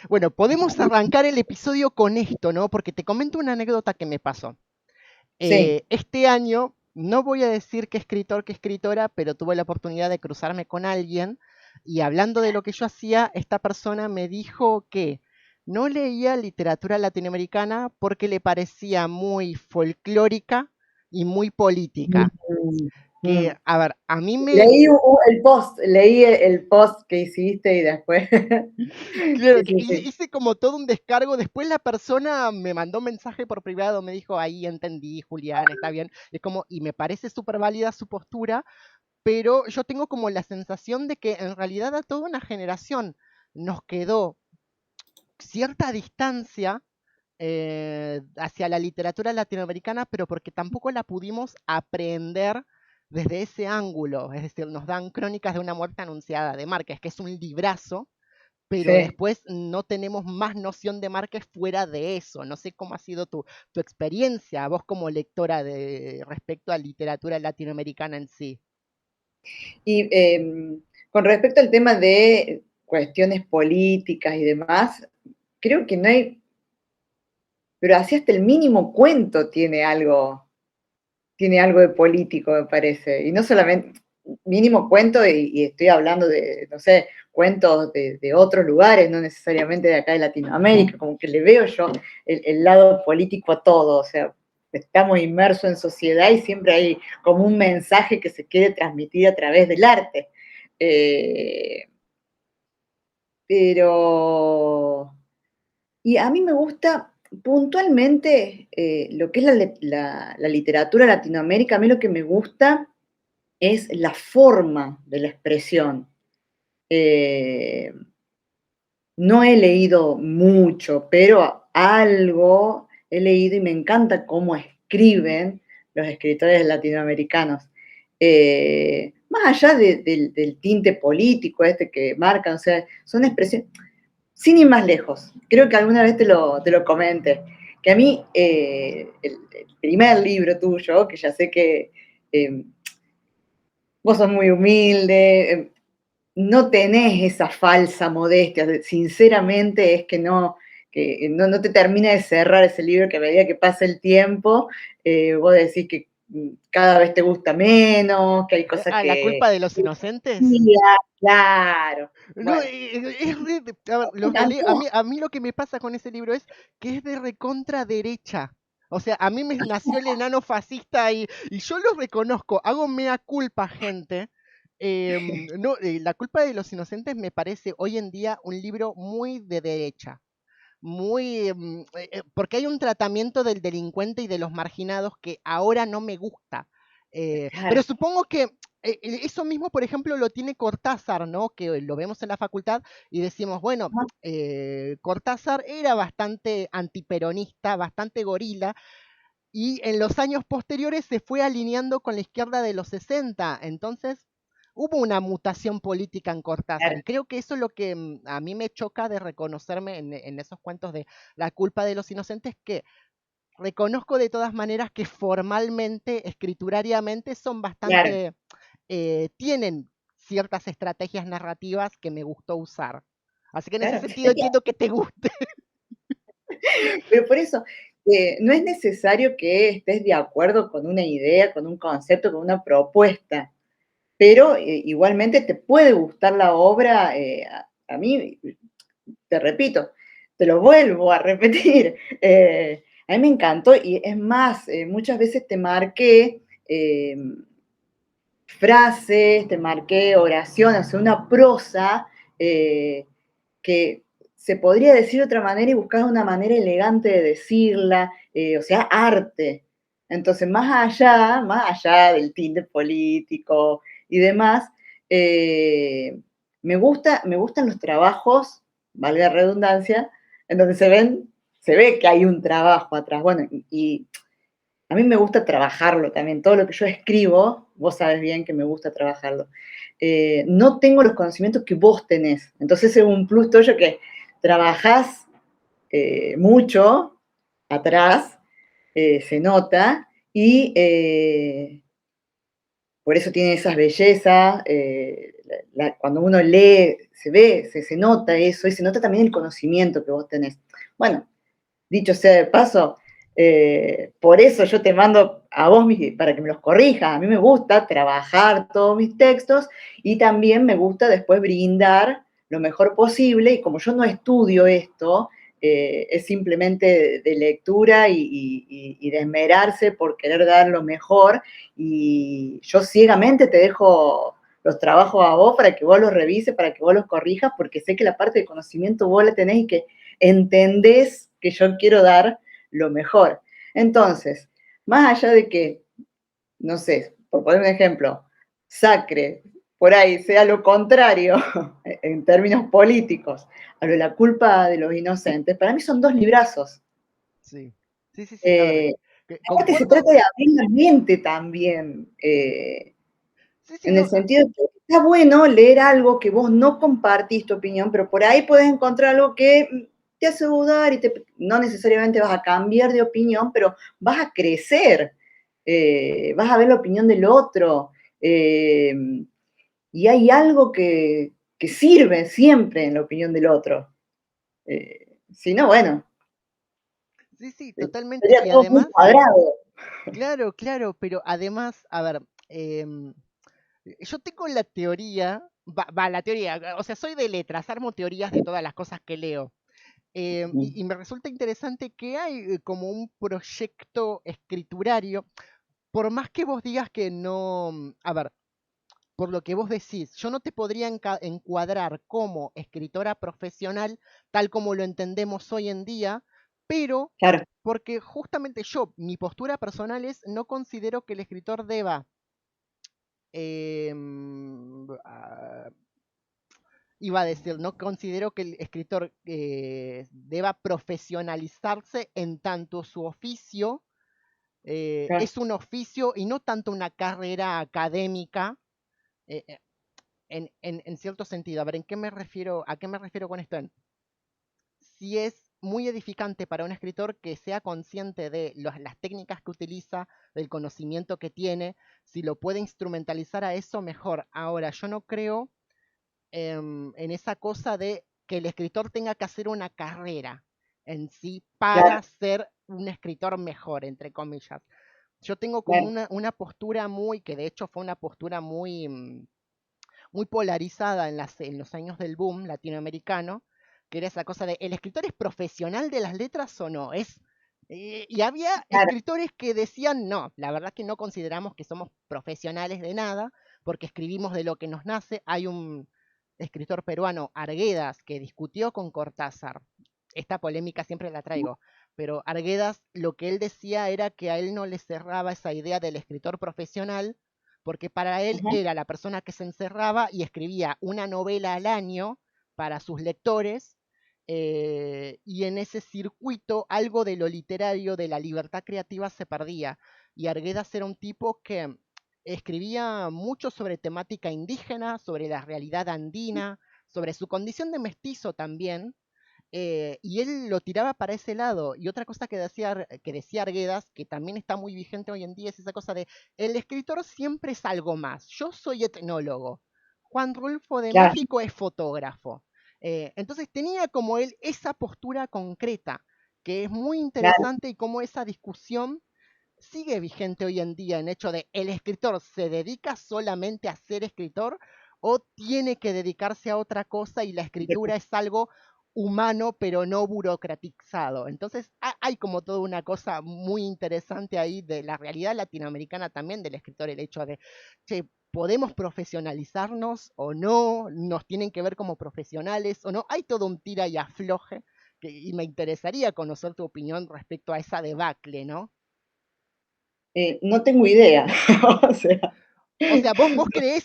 Bueno, podemos arrancar el episodio con esto, ¿no? Porque te comento una anécdota que me pasó. Sí. Este año, no voy a decir qué escritor, qué escritora, pero tuve la oportunidad de cruzarme con alguien y hablando de lo que yo hacía, esta persona me dijo que no leía literatura latinoamericana porque le parecía muy folclórica y muy política. Mm, Que, mm. a ver, a mí me, Leí el post que hiciste y después. claro, Sí, que sí, sí. hice como todo un descargo. Después la persona me mandó un mensaje por privado, me dijo, ahí entendí, Julián, está bien. Es como, y me parece súper válida su postura, pero yo tengo como la sensación de que en realidad a toda una generación nos quedó cierta distancia hacia la literatura latinoamericana, pero porque tampoco la pudimos aprender desde ese ángulo. Es decir, nos dan Crónicas de una muerte anunciada de Márquez, que es un librazo, pero Sí. después no tenemos más noción de Márquez fuera de eso. No sé cómo ha sido tu experiencia, vos como lectora respecto a literatura latinoamericana en sí. Y con respecto al tema de cuestiones políticas y demás, creo que no hay, pero así hasta el mínimo cuento tiene algo de político, me parece. Y no solamente mínimo cuento, y estoy hablando de, no sé, cuentos de otros lugares, no necesariamente de acá de Latinoamérica, como que le veo yo el lado político a todo, o sea, estamos inmersos en sociedad y siempre hay como un mensaje que se quiere transmitir a través del arte. Eh, pero, y a mí me gusta puntualmente lo que es la literatura Latinoamérica, a mí lo que me gusta es la forma de la expresión. Eh, no he leído mucho, pero algo he leído y me encanta cómo escriben los escritores latinoamericanos. Más allá del tinte político este que marcan, o sea, son expresiones, sin ir más lejos, creo que alguna vez te lo comenté, que a mí el primer libro tuyo, que ya sé que eh, vos sos muy humilde, no tenés esa falsa modestia, sinceramente es que no te termina de cerrar ese libro, que a medida que pasa el tiempo, vos decís que cada vez te gusta menos, que hay cosas La que... culpa de los inocentes. Sí, claro. No, Bueno, es a ver, me los releo. encantó. A mí lo que me pasa con ese libro es que es de recontra derecha. O sea, a mí me nació el enano fascista y yo lo reconozco, hago mea culpa, gente. No, La culpa de los inocentes me parece hoy en día un libro muy de derecha. Porque hay un tratamiento del delincuente y de los marginados que ahora no me gusta. Pero Claro, supongo que eso mismo, por ejemplo, lo tiene Cortázar, ¿no? Que lo vemos en la facultad y decimos, bueno, Cortázar era bastante antiperonista, bastante gorila, y en los años posteriores se fue alineando con la izquierda de los 60. Entonces hubo una mutación política en Cortázar claro, y creo que eso es lo que a mí me choca de reconocerme en esos cuentos de La culpa de los inocentes, que reconozco de todas maneras que formalmente, escriturariamente, son claro. bastante, tienen ciertas estrategias narrativas que me gustó usar. Así que en ese Claro. sentido entiendo que te guste. Pero por eso, no es necesario que estés de acuerdo con una idea, con un concepto, con una propuesta, pero igualmente te puede gustar la obra. A mí, te repito, te lo vuelvo a repetir. A mí me encantó y es más, muchas veces te marqué frases, te marqué oraciones, o sea, una prosa que se podría decir de otra manera y buscar una manera elegante de decirla, o sea, arte. Entonces, más allá del tinte político y demás, eh, me gustan los trabajos, valga la redundancia, en donde se ve que hay un trabajo atrás. Bueno, y a mí me gusta trabajarlo también. Todo lo que yo escribo, vos sabes bien que me gusta trabajarlo. No tengo los conocimientos que vos tenés. Entonces es un plus tuyo que trabajás mucho atrás, se nota, y por eso tiene esas bellezas. cuando uno lee, se ve, se nota eso, y se nota también el conocimiento que vos tenés. Bueno, dicho sea de paso, por eso yo te mando a vos para que me los corrijas. A mí me gusta trabajar todos mis textos y también me gusta después brindar lo mejor posible. Y como yo no estudio esto, es simplemente de lectura y de esmerarse por querer dar lo mejor. Y yo ciegamente te dejo los trabajos a vos para que vos los revises, para que vos los corrijas, porque sé que la parte de conocimiento vos la tenés y que entendés que yo quiero dar lo mejor. Entonces, más allá de que, no sé, por poner un ejemplo, Sacre, por ahí sea lo contrario en términos políticos a lo de la culpa de los inocentes, para mí son dos librazos. Sí, sí, sí, sí. A ver, Aparte se concuerdo. trata de abrir la mente también, Sí, sí, en el no. sentido de que está bueno leer algo que vos no compartís tu opinión, pero por ahí puedes encontrar algo que te hace dudar y no necesariamente vas a cambiar de opinión, pero vas a crecer, vas a ver la opinión del otro, y hay algo que sirve siempre en la opinión del otro. Si no, bueno, Sí, sí, totalmente. sería Y todo muy además, cuadrado. claro, claro, pero además, a ver, yo tengo la teoría, la teoría, o sea, soy de letras, armo teorías de todas las cosas que leo. Y me resulta interesante que hay como un proyecto escriturario, por más que vos digas que no, a ver, por lo que vos decís, yo no te podría encuadrar como escritora profesional tal como lo entendemos hoy en día, pero Claro, porque justamente yo, mi postura personal es, no considero que el escritor deba, ah, iba a decir, no considero que el escritor deba profesionalizarse en tanto su oficio claro. es un oficio y no tanto una carrera académica, eh, eh, en cierto sentido. A ver, ¿a qué me refiero con esto? Si es muy edificante para un escritor que sea consciente de las técnicas que utiliza, del conocimiento que tiene, si lo puede instrumentalizar a eso, mejor. Ahora, yo no creo en esa cosa de que el escritor tenga que hacer una carrera en sí para Claro, ser un escritor mejor, entre comillas. Yo tengo como claro. una postura muy, que de hecho fue una postura muy, muy polarizada en los años del boom latinoamericano, que era esa cosa de, ¿el escritor es profesional de las letras o no? Y había Claro, escritores que decían, no, la verdad que no consideramos que somos profesionales de nada, porque escribimos de lo que nos nace. Hay un escritor peruano, Arguedas, que discutió con Cortázar. Esta polémica siempre la traigo, pero Arguedas lo que él decía era que a él no le cerraba esa idea del escritor profesional, porque para él ajá, era la persona que se encerraba y escribía una novela al año para sus lectores, y en ese circuito algo de lo literario, de la libertad creativa se perdía. Y Arguedas era un tipo que escribía mucho sobre temática indígena, sobre la realidad andina, sobre su condición de mestizo también, y él lo tiraba para ese lado. Y otra cosa que decía Arguedas, que también está muy vigente hoy en día, es esa cosa de, el escritor siempre es algo más. Yo soy etnólogo. Juan Rulfo de claro, México es fotógrafo. Entonces tenía como él esa postura concreta, que es muy claro. interesante y cómo esa discusión sigue vigente hoy en día en hecho de, ¿el escritor se dedica solamente a ser escritor o tiene que dedicarse a otra cosa y la escritura es algo humano pero no burocratizado? Entonces hay como toda una cosa muy interesante ahí de la realidad latinoamericana también del escritor, el hecho de, che, ¿podemos profesionalizarnos o no? ¿Nos tienen que ver como profesionales o no? Hay todo un tira y afloje y me interesaría conocer tu opinión respecto a esa debacle, ¿no? No tengo idea. O sea, O sea,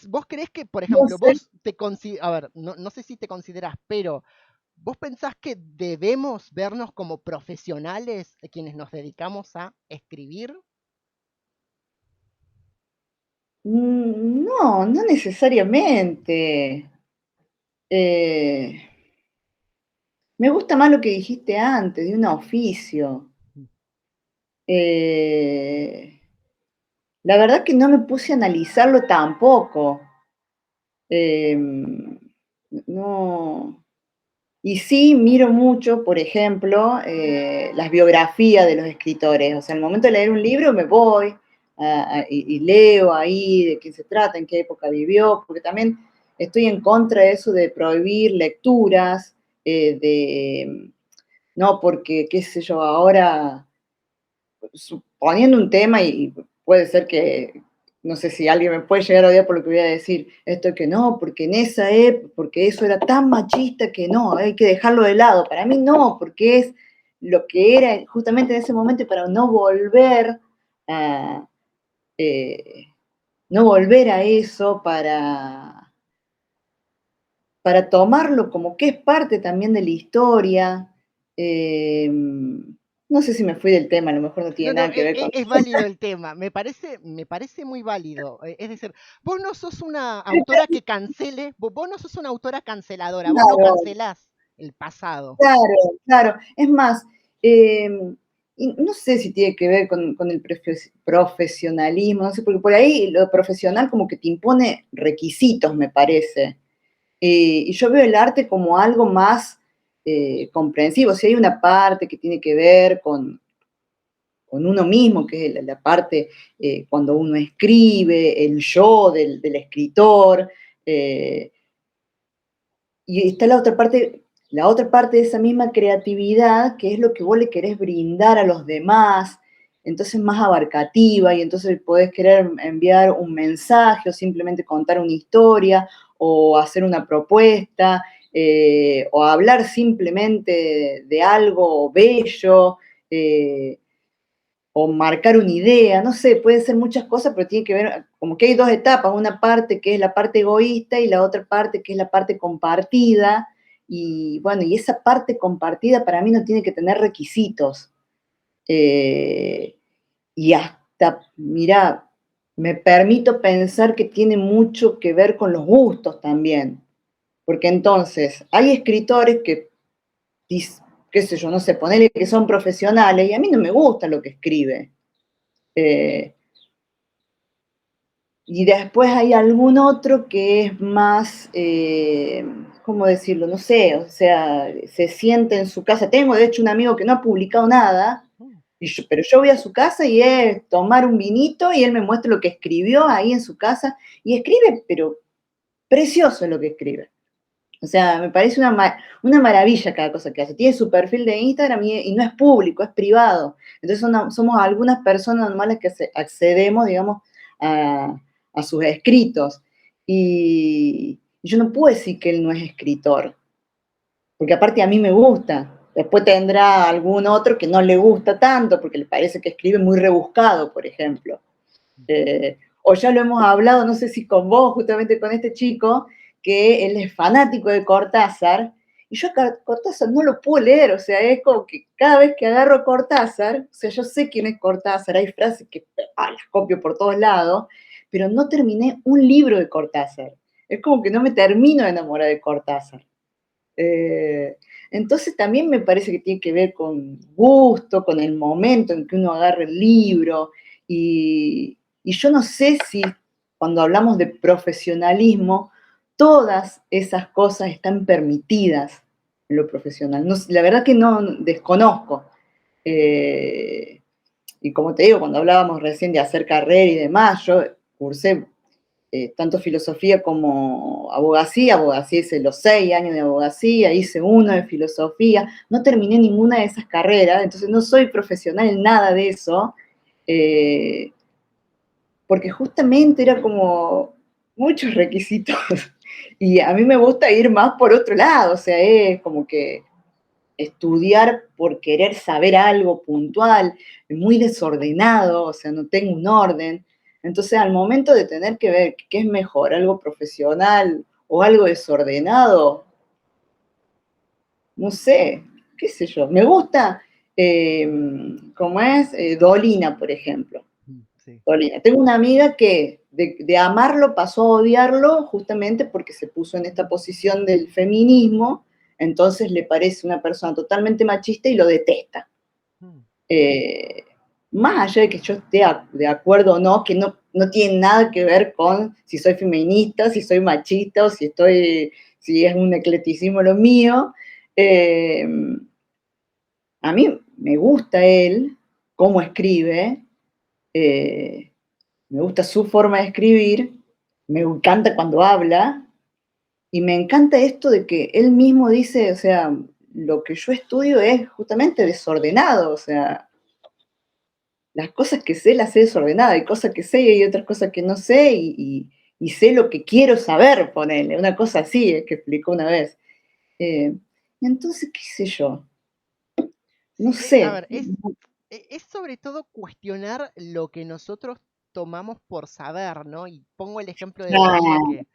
vos crees que, por no ejemplo, sé. vos te consideras, a ver, no, no sé si te consideras, pero vos pensás que debemos vernos como profesionales quienes nos dedicamos a escribir. No, no necesariamente. Eh, Me gusta más lo que dijiste antes, de un oficio. La verdad que no me puse a analizarlo tampoco. No. Y sí miro mucho, por ejemplo, las biografías de los escritores. O sea, al momento de leer un libro me voy y leo ahí de qué se trata, en qué época vivió, porque también estoy en contra de eso de prohibir lecturas, no, porque, qué sé yo, ahora suponiendo un tema y puede ser que, no sé si alguien me puede llegar a odiar por lo que voy a decir, esto que no, porque en esa época, porque eso era tan machista que no, hay que dejarlo de lado. Para mí no, porque es lo que era justamente en ese momento para no volver a, eh, no volver a eso, para tomarlo como que es parte también de la historia. Eh, no sé si me fui del tema, a lo mejor no No, tiene no, nada que ver con... es válido el tema, me parece muy válido. Es decir, vos no sos una autora que cancele, vos no sos una autora canceladora, vos no Claro, cancelás el pasado. claro, claro. Es más, eh, y no sé si tiene que ver con el profesionalismo, no sé, porque por ahí lo profesional como que te impone requisitos, me parece. Y yo veo el arte como algo más comprensivo. Si hay una parte que tiene que ver con uno mismo, que es la parte cuando uno escribe, el yo del escritor, eh, y está la otra parte de esa misma creatividad, que es lo que vos le querés brindar a los demás, entonces más abarcativa, y entonces podés querer enviar un mensaje o simplemente contar una historia o hacer una propuesta o hablar simplemente de algo bello. O marcar una idea, no sé, pueden ser muchas cosas, pero tiene que ver, como que hay dos etapas, una parte que es la parte egoísta y la otra parte que es la parte compartida, y bueno, y esa parte compartida para mí no tiene que tener requisitos. Eh, y hasta, mira, me permito pensar que tiene mucho que ver con los gustos también, porque entonces hay escritores que, qué sé yo, no sé, ponele que son profesionales y a mí no me gusta lo que escribe. Eh, Y después hay algún otro que es más, ¿cómo decirlo? No sé, o sea, se siente en su casa. Tengo, de hecho, un amigo que no ha publicado nada, Mm. pero yo voy a su casa y es tomar un vinito y él me muestra lo que escribió ahí en su casa. Y escribe, pero precioso lo que escribe. O sea, me parece una maravilla cada cosa que hace. Tiene su perfil de Instagram y no es público, es privado. Entonces somos algunas personas normales que accedemos, digamos, a, a sus escritos. Y yo no puedo decir que él no es escritor, porque aparte a mí me gusta. Después tendrá algún otro que no le gusta tanto, porque le parece que escribe muy rebuscado, por ejemplo. O ya lo hemos hablado, no sé si con vos, justamente con este chico, que él es fanático de Cortázar, y yo a Cortázar no lo puedo leer, o sea, es como que cada vez que agarro Cortázar, o sea, yo sé quién es Cortázar, hay frases que las copio por todos lados, pero no terminé un libro de Cortázar. Es como que no me termino de enamorar de Cortázar. Eh, entonces también me parece que tiene que ver con gusto, con el momento en que uno agarra el libro. Y yo no sé si cuando hablamos de profesionalismo, todas esas cosas están permitidas en lo profesional. No, la verdad que no desconozco. Eh, y como te digo, cuando hablábamos recién de hacer carrera y demás, yo cursé tanto filosofía como abogacía. Abogacía hice los 6 años de abogacía, hice uno de filosofía, no terminé ninguna de esas carreras, entonces no soy profesional en nada de eso, eh, porque justamente era como muchos requisitos. Y a mí me gusta ir más por otro lado, o sea, es como que estudiar por querer saber algo puntual, muy desordenado, o sea, no tengo un orden. Entonces, al momento de tener que ver qué es mejor, algo profesional o algo desordenado, no sé, qué sé yo. Me gusta, como es, Dolina, por ejemplo. Sí. Dolina. Tengo una amiga que de amarlo pasó a odiarlo justamente porque se puso en esta posición del feminismo, entonces le parece una persona totalmente machista y lo detesta. Mm. Eh, más allá de que yo esté de acuerdo o no, que no tiene nada que ver con si soy feminista, si soy machista o si es un eclecticismo lo mío. Eh, a mí me gusta él, cómo escribe, eh, me gusta su forma de escribir, me encanta cuando habla, y me encanta esto de que él mismo dice, o sea, lo que yo estudio es justamente desordenado, o sea, las cosas que sé las sé desordenadas, hay cosas que sé y hay otras cosas que no sé, y sé lo que quiero saber, ponele, una cosa así, que explicó una vez. Eh, entonces, qué sé yo, no Sí, a sé. ver, es sobre todo cuestionar lo que nosotros tomamos por saber, ¿no? Y pongo el ejemplo de Dolina Ah, que,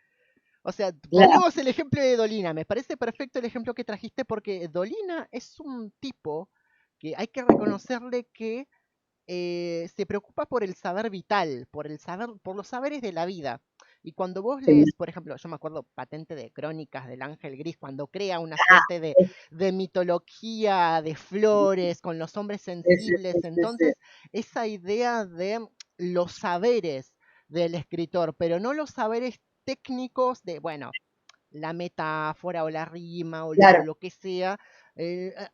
o sea, claro, ponemos el ejemplo de Dolina. Me parece perfecto el ejemplo que trajiste porque Dolina es un tipo que hay que reconocerle que se preocupa por el saber vital, por el saber, por los saberes de la vida. Y cuando vos sí. lees, por ejemplo, yo me acuerdo Patente de Crónicas del Ángel Gris, cuando crea una suerte de mitología de flores con los hombres Sí, sí, sensibles, sí, sí, sí. entonces esa idea de los saberes del escritor, pero no los saberes técnicos de, bueno, la metáfora o la rima o Claro, lo que sea.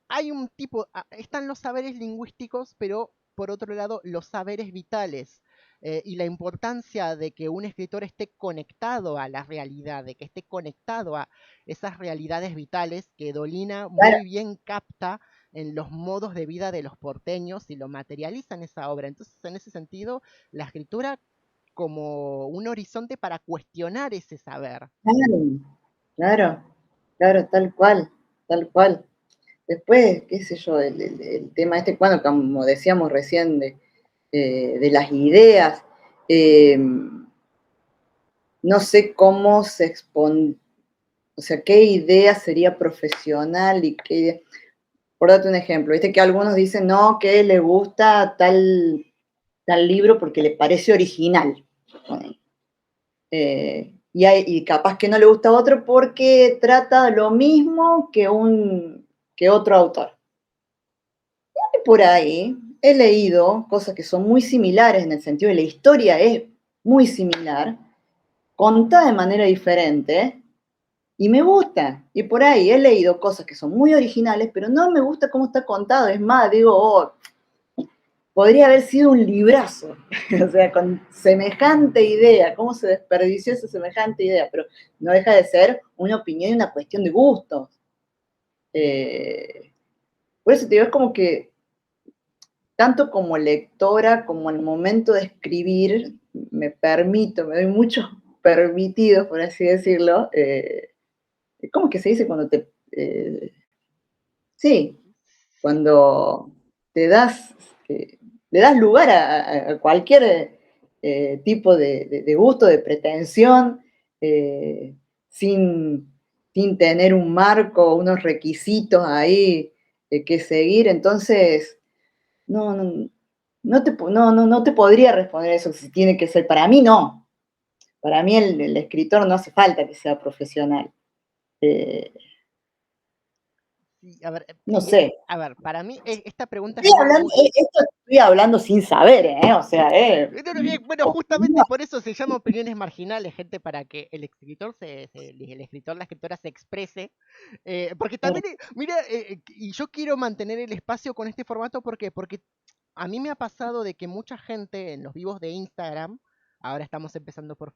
Hay un tipo, están los saberes lingüísticos, pero por otro lado los saberes vitales. Y la importancia de que un escritor esté conectado a la realidad, de que esté conectado a esas realidades vitales que Dolina claro, muy bien capta en los modos de vida de los porteños y lo materializa en esa obra. Entonces, en ese sentido, la escritura como un horizonte para cuestionar ese saber. claro, claro, claro, tal cual, tal cual. Después, qué sé yo, el tema este, bueno, como decíamos recién, de las ideas, eh, no sé cómo se expone, o sea, qué idea sería profesional y qué idea. Por darte un ejemplo, viste que algunos dicen, no, que le gusta tal libro porque le parece original. Y capaz que no le gusta otro porque trata lo mismo que otro autor. Y por ahí he leído cosas que son muy similares en el sentido de la historia es muy similar, contada de manera diferente, y me gusta. Y por ahí he leído cosas que son muy originales, pero no me gusta cómo está contado. Es más, digo, oh, podría haber sido un librazo, o sea, con semejante idea, cómo se desperdició esa semejante idea, pero no deja de ser una opinión y una cuestión de gustos. Eh, por eso te digo, es como que tanto como lectora como en el momento de escribir, me doy muchos permitidos, por así decirlo. ¿Cómo que se dice cuando sí, cuando te das, le das lugar a cualquier tipo de gusto, de pretensión, eh, sin, sin tener un marco, unos requisitos ahí que seguir. Entonces, no, no, no te podría responder eso si tiene que ser. Para mí no. Para mí el escritor no hace falta que sea profesional. Eh, Sí, a ver, no sé. a ver, para mí esta pregunta es muy, muy... Esto estoy hablando sin saber, o sea, No, no, bueno, justamente opinión, por eso se llama opiniones marginales, gente, para que el escritor, el escritor, la escritora se exprese. Porque también, mira, y yo quiero mantener el espacio con este formato, ¿por qué? Porque a mí me ha pasado de que mucha gente en los vivos de Instagram, ahora estamos empezando por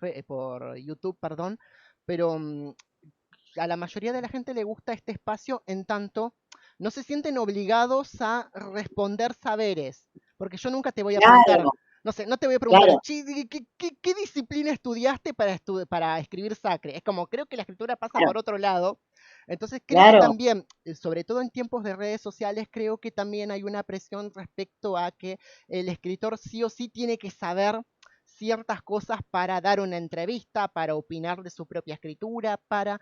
YouTube, perdón, pero a la mayoría de la gente le gusta este espacio en tanto no se sienten obligados a responder saberes, porque yo nunca te voy a preguntar, claro, no sé, no te voy a preguntar, claro, "Chi, ¿qué disciplina estudiaste para escribir Sacre?". Es como, creo que la escritura pasa claro, por otro lado, entonces creo que claro, también, sobre todo en tiempos de redes sociales, creo que también hay una presión respecto a que el escritor sí o sí tiene que saber ciertas cosas para dar una entrevista, para opinar de su propia escritura, para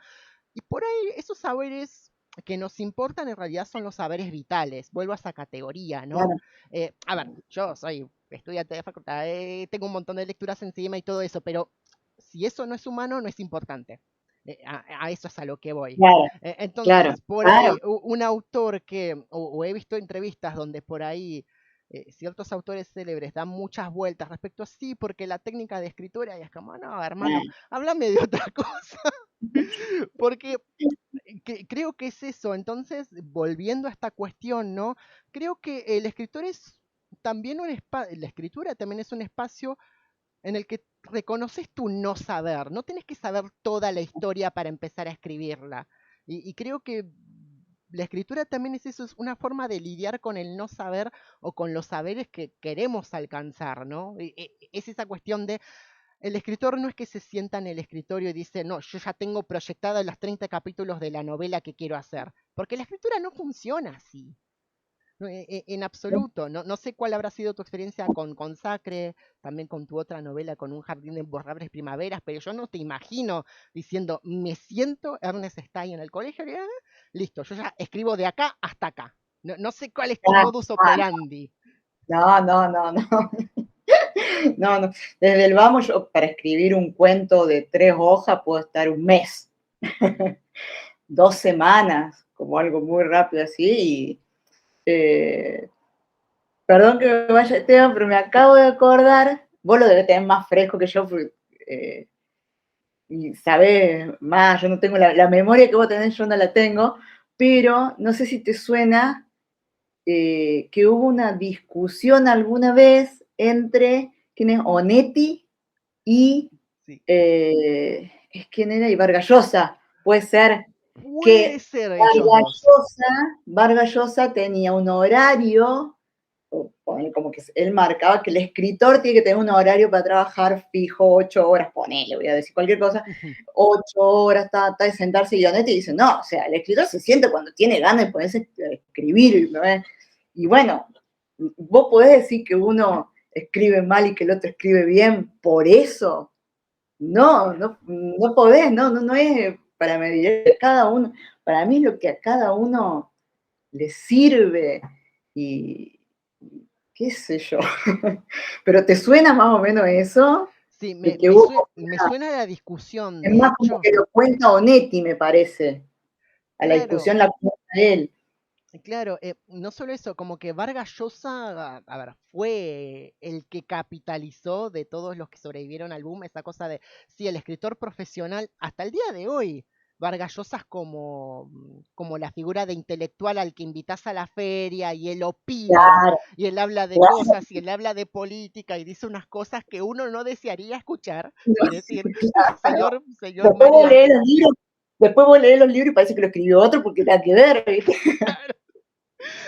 y por ahí esos saberes que nos importan en realidad son los saberes vitales. Vuelvo a esa categoría, ¿no? claro, A ver, yo soy estudiante de facultad, tengo un montón de lecturas encima y todo eso, pero si eso no es humano, no es importante. A eso es a lo que voy. claro, claro, Entonces, por claro, ahí, un autor que, o he visto entrevistas donde por ahí ciertos autores célebres dan muchas vueltas respecto a sí, porque la técnica de escritura, y es como, no, hermano, Ah, háblame de otra cosa, porque creo que es eso. Entonces, volviendo a esta cuestión, ¿no? Creo que el escritor es también un espacio, la escritura también es un espacio en el que reconoces tu no saber. No tienes que saber toda la historia para empezar a escribirla. Y creo que la escritura también es eso, es una forma de lidiar con el no saber o con los saberes que queremos alcanzar, ¿no? Es esa cuestión de el escritor no es que se sienta en el escritorio y dice, no, yo ya tengo proyectados los 30 capítulos de la novela que quiero hacer, porque la escritura no funciona así. No, en absoluto. No, no sé cuál habrá sido tu experiencia con Sacre, también con tu otra novela, con Un jardín de imborrables primaveras, pero yo no te imagino diciendo, me siento Ernest Stein en el colegio, y, listo, yo ya escribo de acá hasta acá. No, no sé cuál es tu ah, modus operandi. no, no, no, no. No, no. Desde el vamos, yo para escribir un cuento de 3 hojas puedo estar un mes, 2 semanas, como algo muy rápido así. Y, perdón que me vaya el tema, pero me acabo de acordar, vos lo debés tener más fresco que yo, eh, y sabés más, yo no tengo la memoria que vos tenés, yo no la tengo, pero no sé si te suena que hubo una discusión alguna vez entre quién es Onetti y Sí. quién era y Vargas Llosa. Puede ser Puede que ser ellos dos. Vargas Llosa tenía un horario, como que él marcaba que el escritor tiene que tener un horario para trabajar fijo, 8 horas, ponele, voy a decir cualquier cosa, 8 horas, de sentarse y Onetti dice, no, o sea, el escritor se siente cuando tiene ganas de ponerse a escribir, ¿no? Y bueno, vos podés decir que uno escribe mal y que el otro escribe bien por eso. No, no, no podés, no, no, no es para medir cada uno. Para mí es lo que a cada uno le sirve y qué sé yo. Pero ¿te suena más o menos eso? Sí, De que hubo, me suena la discusión, es de más como hecho, que lo cuenta Onetti, me parece. A la claro. discusión la cuenta él. Claro, no solo eso, como que Vargas Llosa, a ver, fue el que capitalizó de todos los que sobrevivieron al boom esa cosa de, sí, el escritor profesional, hasta el día de hoy, Vargas Llosa es como, como la figura de intelectual al que invitas a la feria y él opina, Claro, y él habla de claro. cosas, y él habla de política, y dice unas cosas que uno no desearía escuchar, No, y sí, decir, claro. señor Después vos Mario, lees los libros, después vos lees los libros y parece que lo escribió otro porque nada que ver, ¿viste?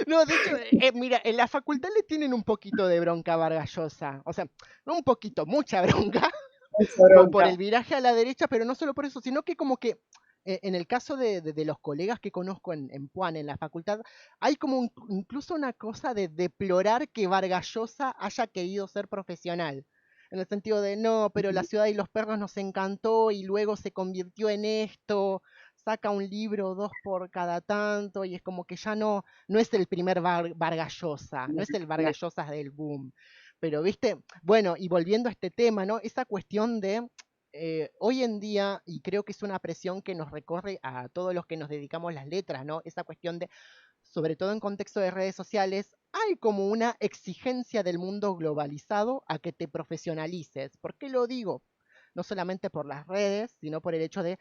no, de hecho, mira, en la facultad le tienen un poquito de bronca a Vargas Llosa. O sea, no un poquito, mucha bronca Mucha por el bronca. viraje a la derecha, pero no solo por eso, sino que como que en el caso de los colegas que conozco en Puan, en la facultad, hay como incluso una cosa de deplorar que Vargas Llosa haya querido ser profesional. En el sentido de, no, pero La ciudad y los perros nos encantó y luego se convirtió en esto, saca un libro o dos por cada tanto y es como que ya no es el primer Vargas Llosa, no es el Vargas Llosa del boom. Pero, viste, bueno, y volviendo a este tema, ¿no? Esa cuestión de hoy en día, y creo que es una presión que nos recorre a todos los que nos dedicamos las letras, ¿no? Esa cuestión de, sobre todo en contexto de redes sociales, hay como una exigencia del mundo globalizado a que te profesionalices. ¿Por qué lo digo? No solamente por las redes, sino por el hecho de,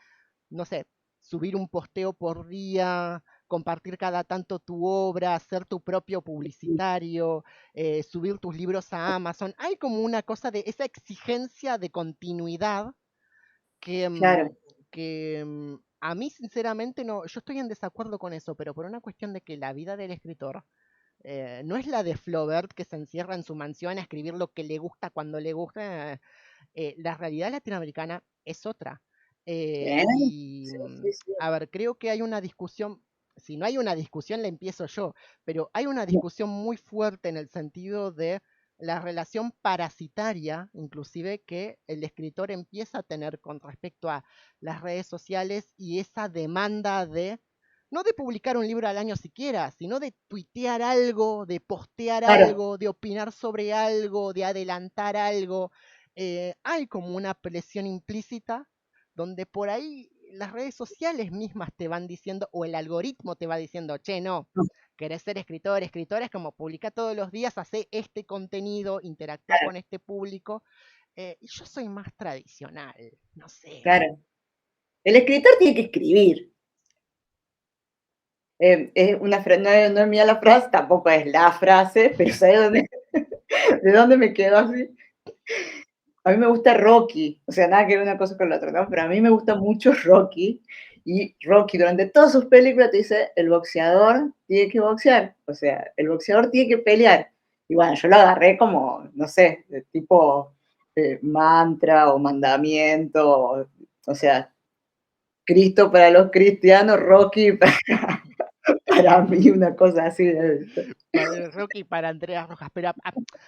no sé, subir un posteo por día, compartir cada tanto tu obra, hacer tu propio publicitario, subir tus libros a Amazon. Hay como una cosa de esa exigencia de continuidad que, Claro, a mí sinceramente no, yo estoy en desacuerdo con eso, pero por una cuestión de que la vida del escritor no es la de Flaubert que se encierra en su mansión a escribir lo que le gusta cuando le gusta. La realidad latinoamericana es otra. bien. Y Sí, sí, sí. a ver, creo que hay una discusión, si no hay una discusión la empiezo yo, pero hay una discusión muy fuerte en el sentido de la relación parasitaria, inclusive, que el escritor empieza a tener con respecto a las redes sociales y esa demanda de, no de publicar un libro al año siquiera, sino de tuitear algo, de postear Claro, algo, de opinar sobre algo, de adelantar algo. Hay como una presión implícita donde por ahí las redes sociales mismas te van diciendo, o el algoritmo te va diciendo, che, no, querés ser escritor, escritora, es como publica todos los días, hace este contenido, interactúa Claro, con este público. Y yo soy más tradicional, no sé. claro. El escritor tiene que escribir. Es una no, no es mía la frase, tampoco es la frase, pero ¿sabes dónde, de dónde me quedo así? A mí me gusta Rocky, o sea, nada que ver una cosa con la otra, ¿no? Pero a mí me gusta mucho Rocky, y Rocky durante todas sus películas te dice, el boxeador tiene que boxear, o sea, el boxeador tiene que pelear. Y bueno, yo lo agarré como, no sé, de tipo mantra o mandamiento, o sea, Cristo para los cristianos, Rocky para mí, una cosa así. Para Rocky, para Andreas Rojas, pero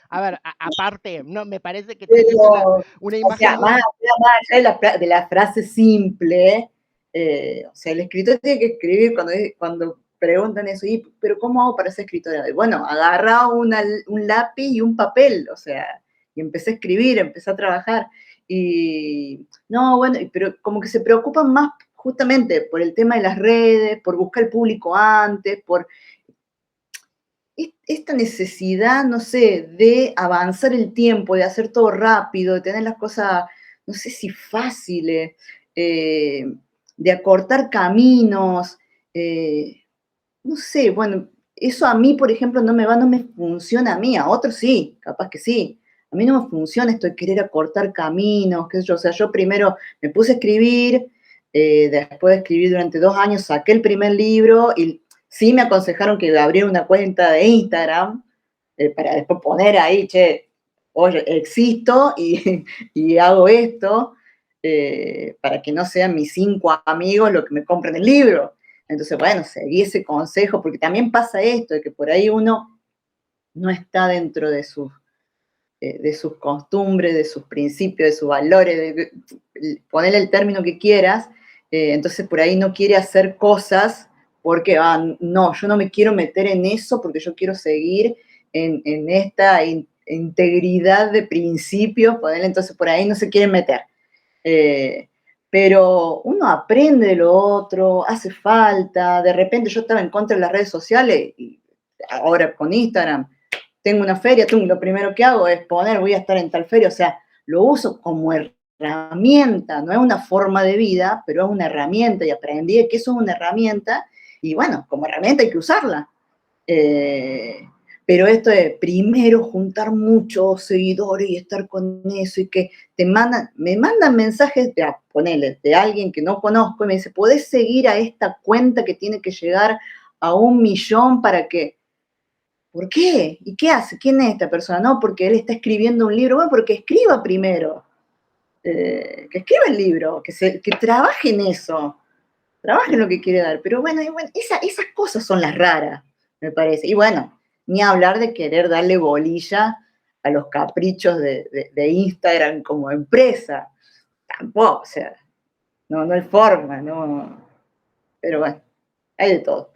a ver, aparte, no, me parece que tenés Pero, una o imagen sea, más, muy. más allá de la frase simple, o sea, el escritor tiene que escribir cuando preguntan eso, y, pero ¿cómo hago para ser escritora? Y bueno, agarra un lápiz y un papel, o sea, y empecé a escribir, empecé a trabajar. Y no, bueno, pero como que se preocupan más justamente por el tema de las redes, por buscar el público antes, por esta necesidad, no sé, de avanzar el tiempo, de hacer todo rápido, de tener las cosas, no sé si fáciles, eh, de acortar caminos, eh, no sé, bueno, eso a mí, por ejemplo, no me funciona a mí, a otros sí, capaz que sí. A mí no me funciona esto de querer acortar caminos, qué sé yo, o sea, yo primero me puse a escribir, después de escribir durante 2 años, saqué el primer libro y sí me aconsejaron que abriera una cuenta de Instagram para después poner ahí, che, oye, existo y hago esto, para que no sean mis 5 amigos los que me compren el libro. Entonces, bueno, seguí ese consejo, porque también pasa esto, de que por ahí uno no está dentro de sus costumbres, de sus principios, de sus valores, ponerle el término que quieras, entonces por ahí no quiere hacer cosas porque, no, yo no me quiero meter en eso porque yo quiero seguir en esta integridad de principios, ponerle, entonces por ahí no se quieren meter. Eh, pero uno aprende de lo otro, hace falta, de repente yo estaba en contra de las redes sociales y ahora con Instagram tengo una feria, lo primero que hago es poner, voy a estar en tal feria, o sea, lo uso como herramienta, no es una forma de vida, pero es una herramienta y aprendí que eso es una herramienta y bueno, como herramienta hay que usarla. Eh, pero esto de primero juntar muchos seguidores y estar con eso y que me mandan mensajes de, ponele, de alguien que no conozco y me dice, ¿podés seguir a esta cuenta que tiene que llegar a 1 millón para que, ¿por qué? ¿Y qué hace? ¿Quién es esta persona? No, porque él está escribiendo un libro. Bueno, porque escriba primero, que escriba el libro, que trabaje en eso, trabaje en lo que quiere dar. Pero bueno, esas cosas son las raras, me parece. Y bueno, ni hablar de querer darle bolilla a los caprichos de Instagram como empresa. Tampoco, o sea, no hay forma, no. Pero bueno, hay de todo.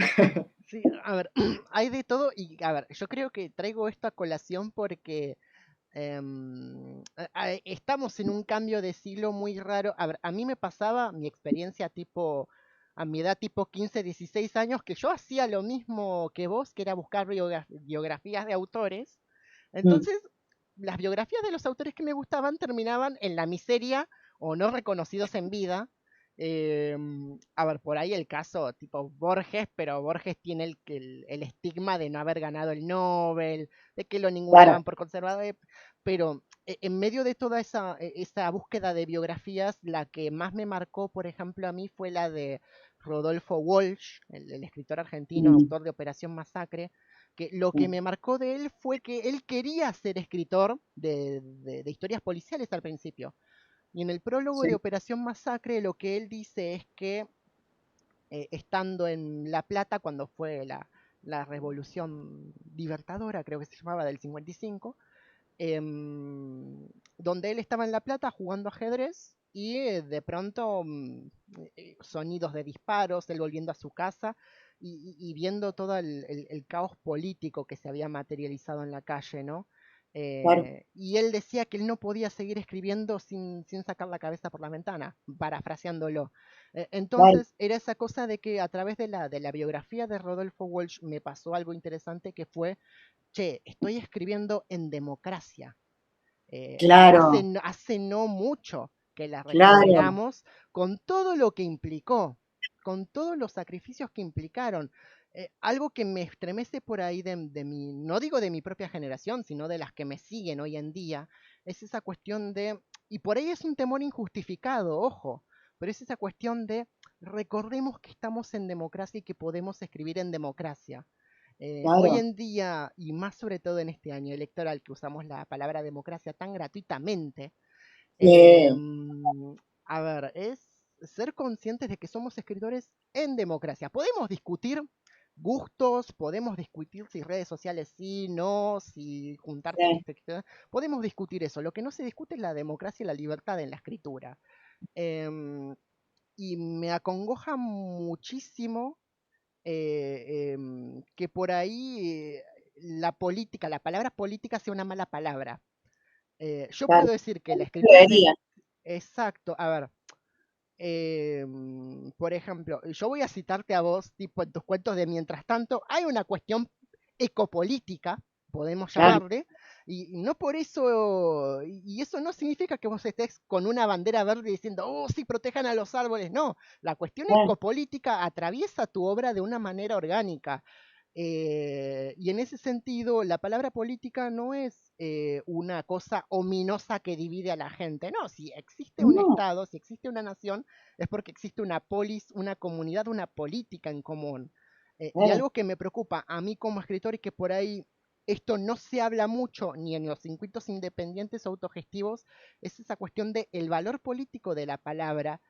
Sí, a ver, hay de todo y a ver, yo creo que traigo esto a colación porque estamos en un cambio de siglo muy raro. A ver, a mí me pasaba mi experiencia tipo, a mi edad tipo 15 16 años, que yo hacía lo mismo que vos, que era buscar biografías de autores. Mm, Entonces, las biografías de los autores que me gustaban terminaban en la miseria o no reconocidos en vida. A ver, por ahí el caso tipo Borges, pero Borges tiene el estigma de no haber ganado el Nobel, de que lo claro. ninguneaban por conservador, pero en medio de toda esa búsqueda de biografías, la que más me marcó, por ejemplo, a mí fue la de Rodolfo Walsh, el escritor argentino, Mm, autor de Operación Masacre, que lo que mm, me marcó de él fue que él quería ser escritor de historias policiales al principio. Y en el prólogo de sí. Operación Masacre lo que él dice es que estando en La Plata, cuando fue la Revolución Libertadora, creo que se llamaba, del 55, donde él estaba en La Plata jugando ajedrez y de pronto sonidos de disparos, él volviendo a su casa y viendo todo el caos político que se había materializado en la calle, ¿no? claro, Y él decía que él no podía seguir escribiendo sin sacar la cabeza por la ventana, parafraseándolo. claro, Entonces era esa cosa de que a través de la biografía de Rodolfo Walsh me pasó algo interesante que fue, che, estoy escribiendo en democracia. claro, Hace no mucho que la claro, recuperamos con todo lo que implicó, con todos los sacrificios que implicaron. Algo que me estremece por ahí no digo de mi propia generación, sino de las que me siguen hoy en día, es esa cuestión de, y por ahí es un temor injustificado, ojo, pero es esa cuestión de recordemos que estamos en democracia y que podemos escribir en democracia. Hoy claro. en día, y más sobre todo en este año electoral, que usamos la palabra democracia tan gratuitamente, Sí, a ver, es ser conscientes de que somos escritores en democracia. Podemos discutir gustos, podemos discutir si redes sociales sí, no, si juntarse en sí, este... Podemos discutir eso. Lo que no se discute es la democracia y la libertad en la escritura. Em, y me acongoja muchísimo que por ahí la política, la palabra política sea una mala palabra. Yo claro. puedo decir que la escritura de... Debería, Exacto, a ver, por ejemplo, yo voy a citarte a vos, tipo en tus cuentos de mientras tanto, hay una cuestión ecopolítica, podemos claro, llamarle, y no por eso, y eso no significa que vos estés con una bandera verde diciendo, oh, sí, protejan a los árboles, no, la cuestión claro, ecopolítica atraviesa tu obra de una manera orgánica. Y en ese sentido, la palabra política no es una cosa ominosa que divide a la gente. No, si existe un no, Estado, si existe una nación, es porque existe una polis, una comunidad, una política en común. Y claro, algo que me preocupa a mí como escritor y que por ahí esto no se habla mucho ni en los circuitos independientes o autogestivos, es esa cuestión de el valor político de la palabra,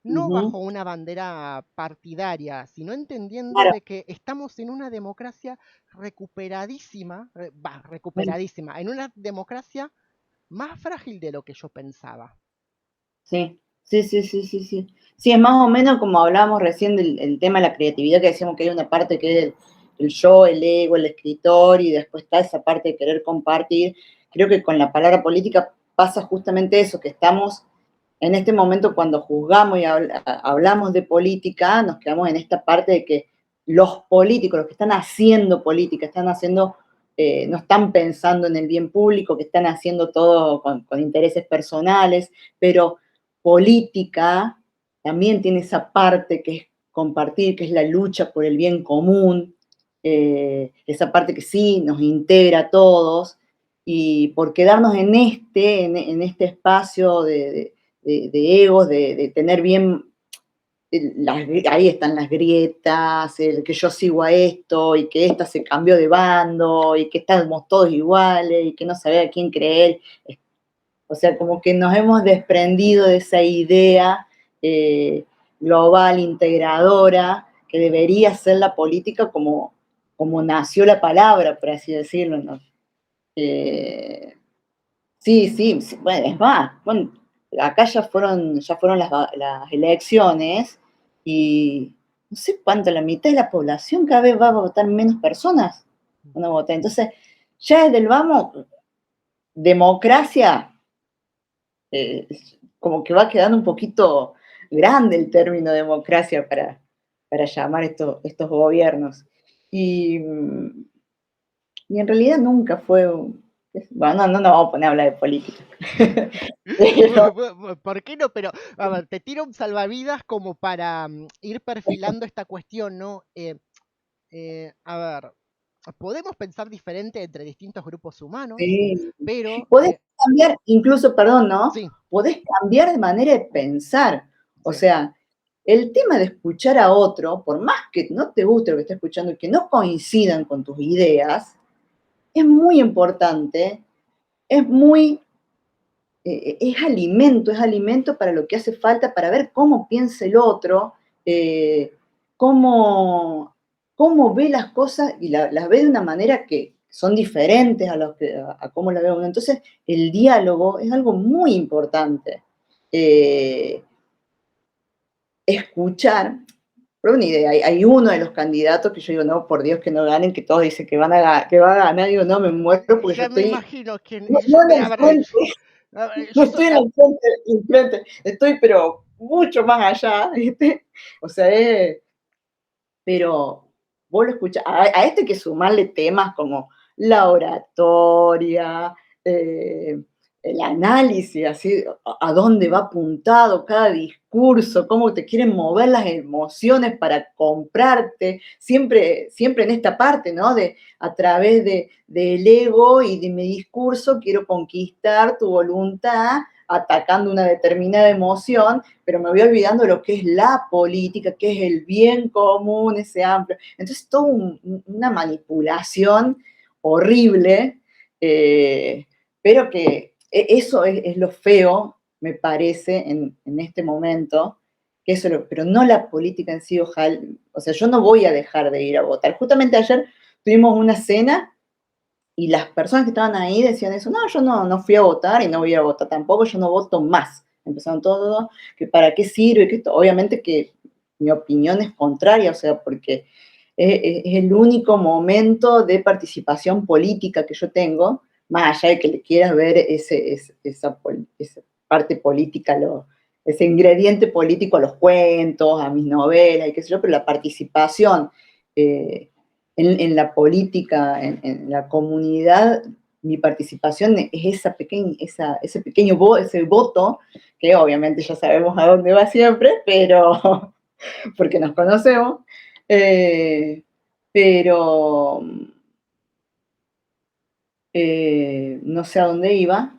no ujú, bajo una bandera partidaria, sino entendiendo claro, de que estamos en una democracia recuperadísima, claro, recuperadísima, en una democracia más frágil de lo que yo pensaba. sí, sí, sí, sí, sí, sí. Sí, es más o menos como hablábamos recién del el tema de la creatividad, que decíamos que hay una parte que es el yo, el ego, el escritor, y después está esa parte de querer compartir. Creo que con la palabra política pasa justamente eso, que estamos en este momento cuando juzgamos y hablamos de política, nos quedamos en esta parte de que los políticos, los que están haciendo política, están haciendo, no están pensando en el bien público, que están haciendo todo con intereses personales, pero política también tiene esa parte que es compartir, que es la lucha por el bien común, esa parte que sí nos integra a todos, y por quedarnos en este espacio de egos, de tener bien, ahí están las grietas, el que yo sigo a esto y que esta se cambió de bando y que estamos todos iguales y que no sabe a quién creer. O sea, como que nos hemos desprendido de esa idea global, integradora, que debería ser la política como nació la palabra, por así decirlo, ¿no? Eh, Sí, sí, sí, bueno, es más, bueno, acá ya fueron las elecciones y no sé cuánto, la mitad de la población cada vez va a votar menos personas. Van a votar. Entonces, ya desde el vamos, democracia, eh, como que va quedando un poquito grande el término democracia para llamar estos gobiernos. Y, y en realidad nunca fue, bueno, no nos vamos a poner a hablar de política. Pero ¿Por qué no? Pero, a ver, te tiro un salvavidas como para ir perfilando esta cuestión, ¿no? A ver, podemos pensar diferente entre distintos grupos humanos, sí. pero Podés cambiar, incluso, perdón, ¿no? sí, Podés cambiar de manera de pensar. O sí, sea, el tema de escuchar a otro, por más que no te guste lo que está escuchando y que no coincidan con tus ideas, es muy importante, es muy, es alimento para lo que hace falta, para ver cómo piensa el otro, eh, cómo, cómo ve las cosas y las ve de una manera que son diferentes a cómo la ve uno. Entonces, el diálogo es algo muy importante. Eh, escuchar, Pero una idea, hay uno de los candidatos que yo digo, no, por Dios que no ganen, que todos dicen que, que va a ganar, digo, no, me muero porque yo Ya me estoy, imagino quién. no, Yo, no en el a ver, frente, no yo soy. estoy en el frente, estoy pero mucho más allá, ¿viste? O sea, pero vos lo escuchás, a este hay que sumarle temas como la oratoria, eh, el análisis, así, a dónde va apuntado cada discurso, cómo te quieren mover las emociones para comprarte, siempre, siempre en esta parte, ¿no? De a través del ego y de mi discurso quiero conquistar tu voluntad atacando una determinada emoción, pero me voy olvidando lo que es la política, que es el bien común, ese amplio. Entonces, toda una manipulación horrible, pero que eso es lo feo, me parece, en este momento, que eso pero no la política en sí, ojalá, o sea, yo no voy a dejar de ir a votar. Justamente ayer tuvimos una cena y las personas que estaban ahí decían eso, no, yo no fui a votar y no voy a votar tampoco, yo no voto más. Empezaron todo, que para qué sirve, que esto, obviamente que mi opinión es contraria, o sea, porque es el único momento de participación política que yo tengo, más allá de que le quieras ver esa parte política, ese ingrediente político a los cuentos, a mis novelas y qué sé yo, pero la participación en la política, en la comunidad, mi participación es ese pequeño ese voto, que obviamente ya sabemos a dónde va siempre, pero porque nos conocemos, pero no sé a dónde iba.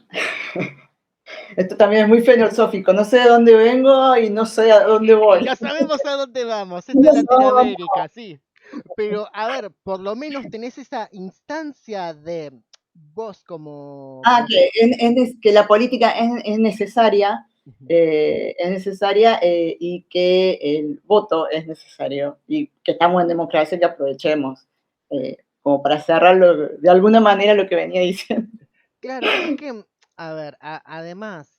Esto también es muy filosófico, no sé de dónde vengo y no sé a dónde voy. Ya sabemos a dónde vamos. Esto es No sé a dónde Latinoamérica, sí. Pero, a ver, por lo menos tenés esa instancia de vos como. Que la política Ujú. es necesaria y que el voto es necesario y que estamos en democracia y que aprovechemos, como para cerrarlo de alguna manera lo que venía diciendo. Claro, es que, a ver, además,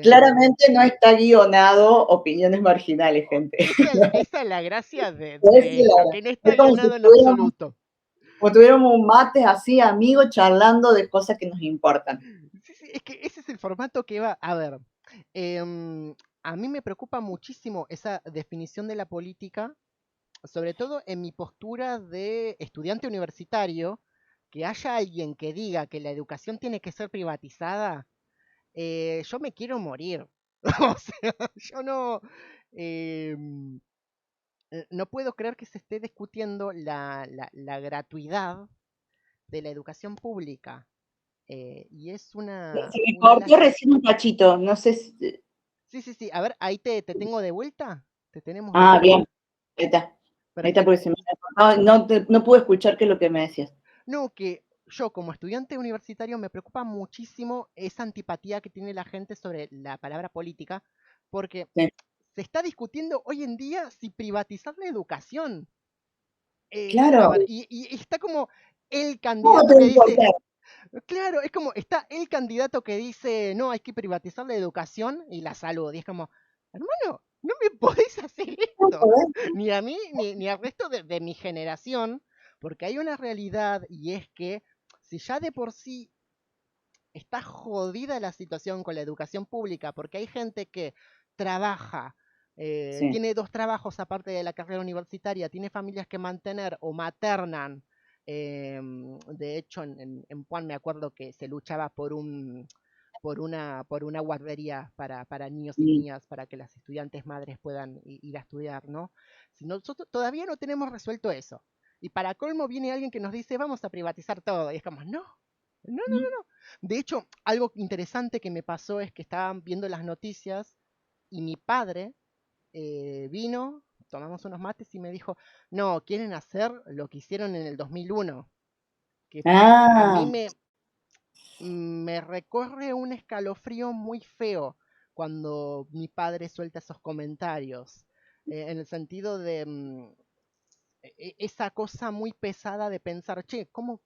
Claramente no está guionado opiniones marginales, gente. esa es la gracia Es, de esto, que no está es como si guionado en absoluto. tuviéramos un mates así, amigos, charlando de cosas que nos importan. Sí, sí, es que ese es el formato que va. A ver, a mí me preocupa muchísimo esa definición de la política, sobre todo en mi postura de estudiante universitario, que haya alguien que diga que la educación tiene que ser privatizada, yo me quiero morir. O sea, yo no, no puedo creer que se esté discutiendo la gratuidad de la educación pública. Y es Se me una cortó lástima. recién un cachito, no sé si... Sí, sí, sí. A ver, ahí te tengo de vuelta. Te tenemos de Ah, bien, vuelta. ahí está porque Perfecto. se me... no pude escuchar qué es lo que me decías. No, que yo como estudiante universitario me preocupa muchísimo esa antipatía que tiene la gente sobre la palabra política, porque Sí. se está discutiendo hoy en día si privatizar la educación. A Claro, ver, y está como el ¿cómo candidato te va que a dice, importar? claro, es como está el candidato que dice, no, hay que privatizar la educación y la salud. Y es como, hermano, no me podés hacer esto, ni a mí, ni al resto de mi generación, porque hay una realidad y es que si ya de por sí está jodida la situación con la educación pública, porque hay gente que trabaja, Sí, tiene dos trabajos aparte de la carrera universitaria, tiene familias que mantener o maternan. De hecho, en Puan me acuerdo que se luchaba por una guardería para niños y sí, niñas, para que las estudiantes madres puedan ir a estudiar, ¿no? Si nosotros todavía no tenemos resuelto eso. Y para colmo viene alguien que nos dice, vamos a privatizar todo. Y es como, no, no, no, no. De hecho, algo interesante que me pasó es que estaban viendo las noticias y mi padre vino, tomamos unos mates y me dijo, no, quieren hacer lo que hicieron en el 2001, que a mí ah, me recorre un escalofrío muy feo cuando mi padre suelta esos comentarios, en el sentido de esa cosa muy pesada de pensar, che, ¿cómo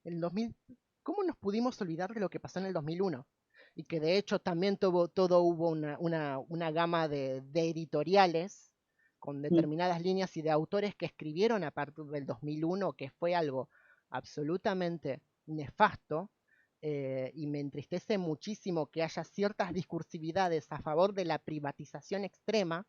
el 2000, ¿cómo nos pudimos olvidar de lo que pasó en el 2001? Y que de hecho también todo hubo una gama de editoriales con determinadas líneas y de autores que escribieron a partir del 2001, que fue algo absolutamente nefasto, y me entristece muchísimo que haya ciertas discursividades a favor de la privatización extrema,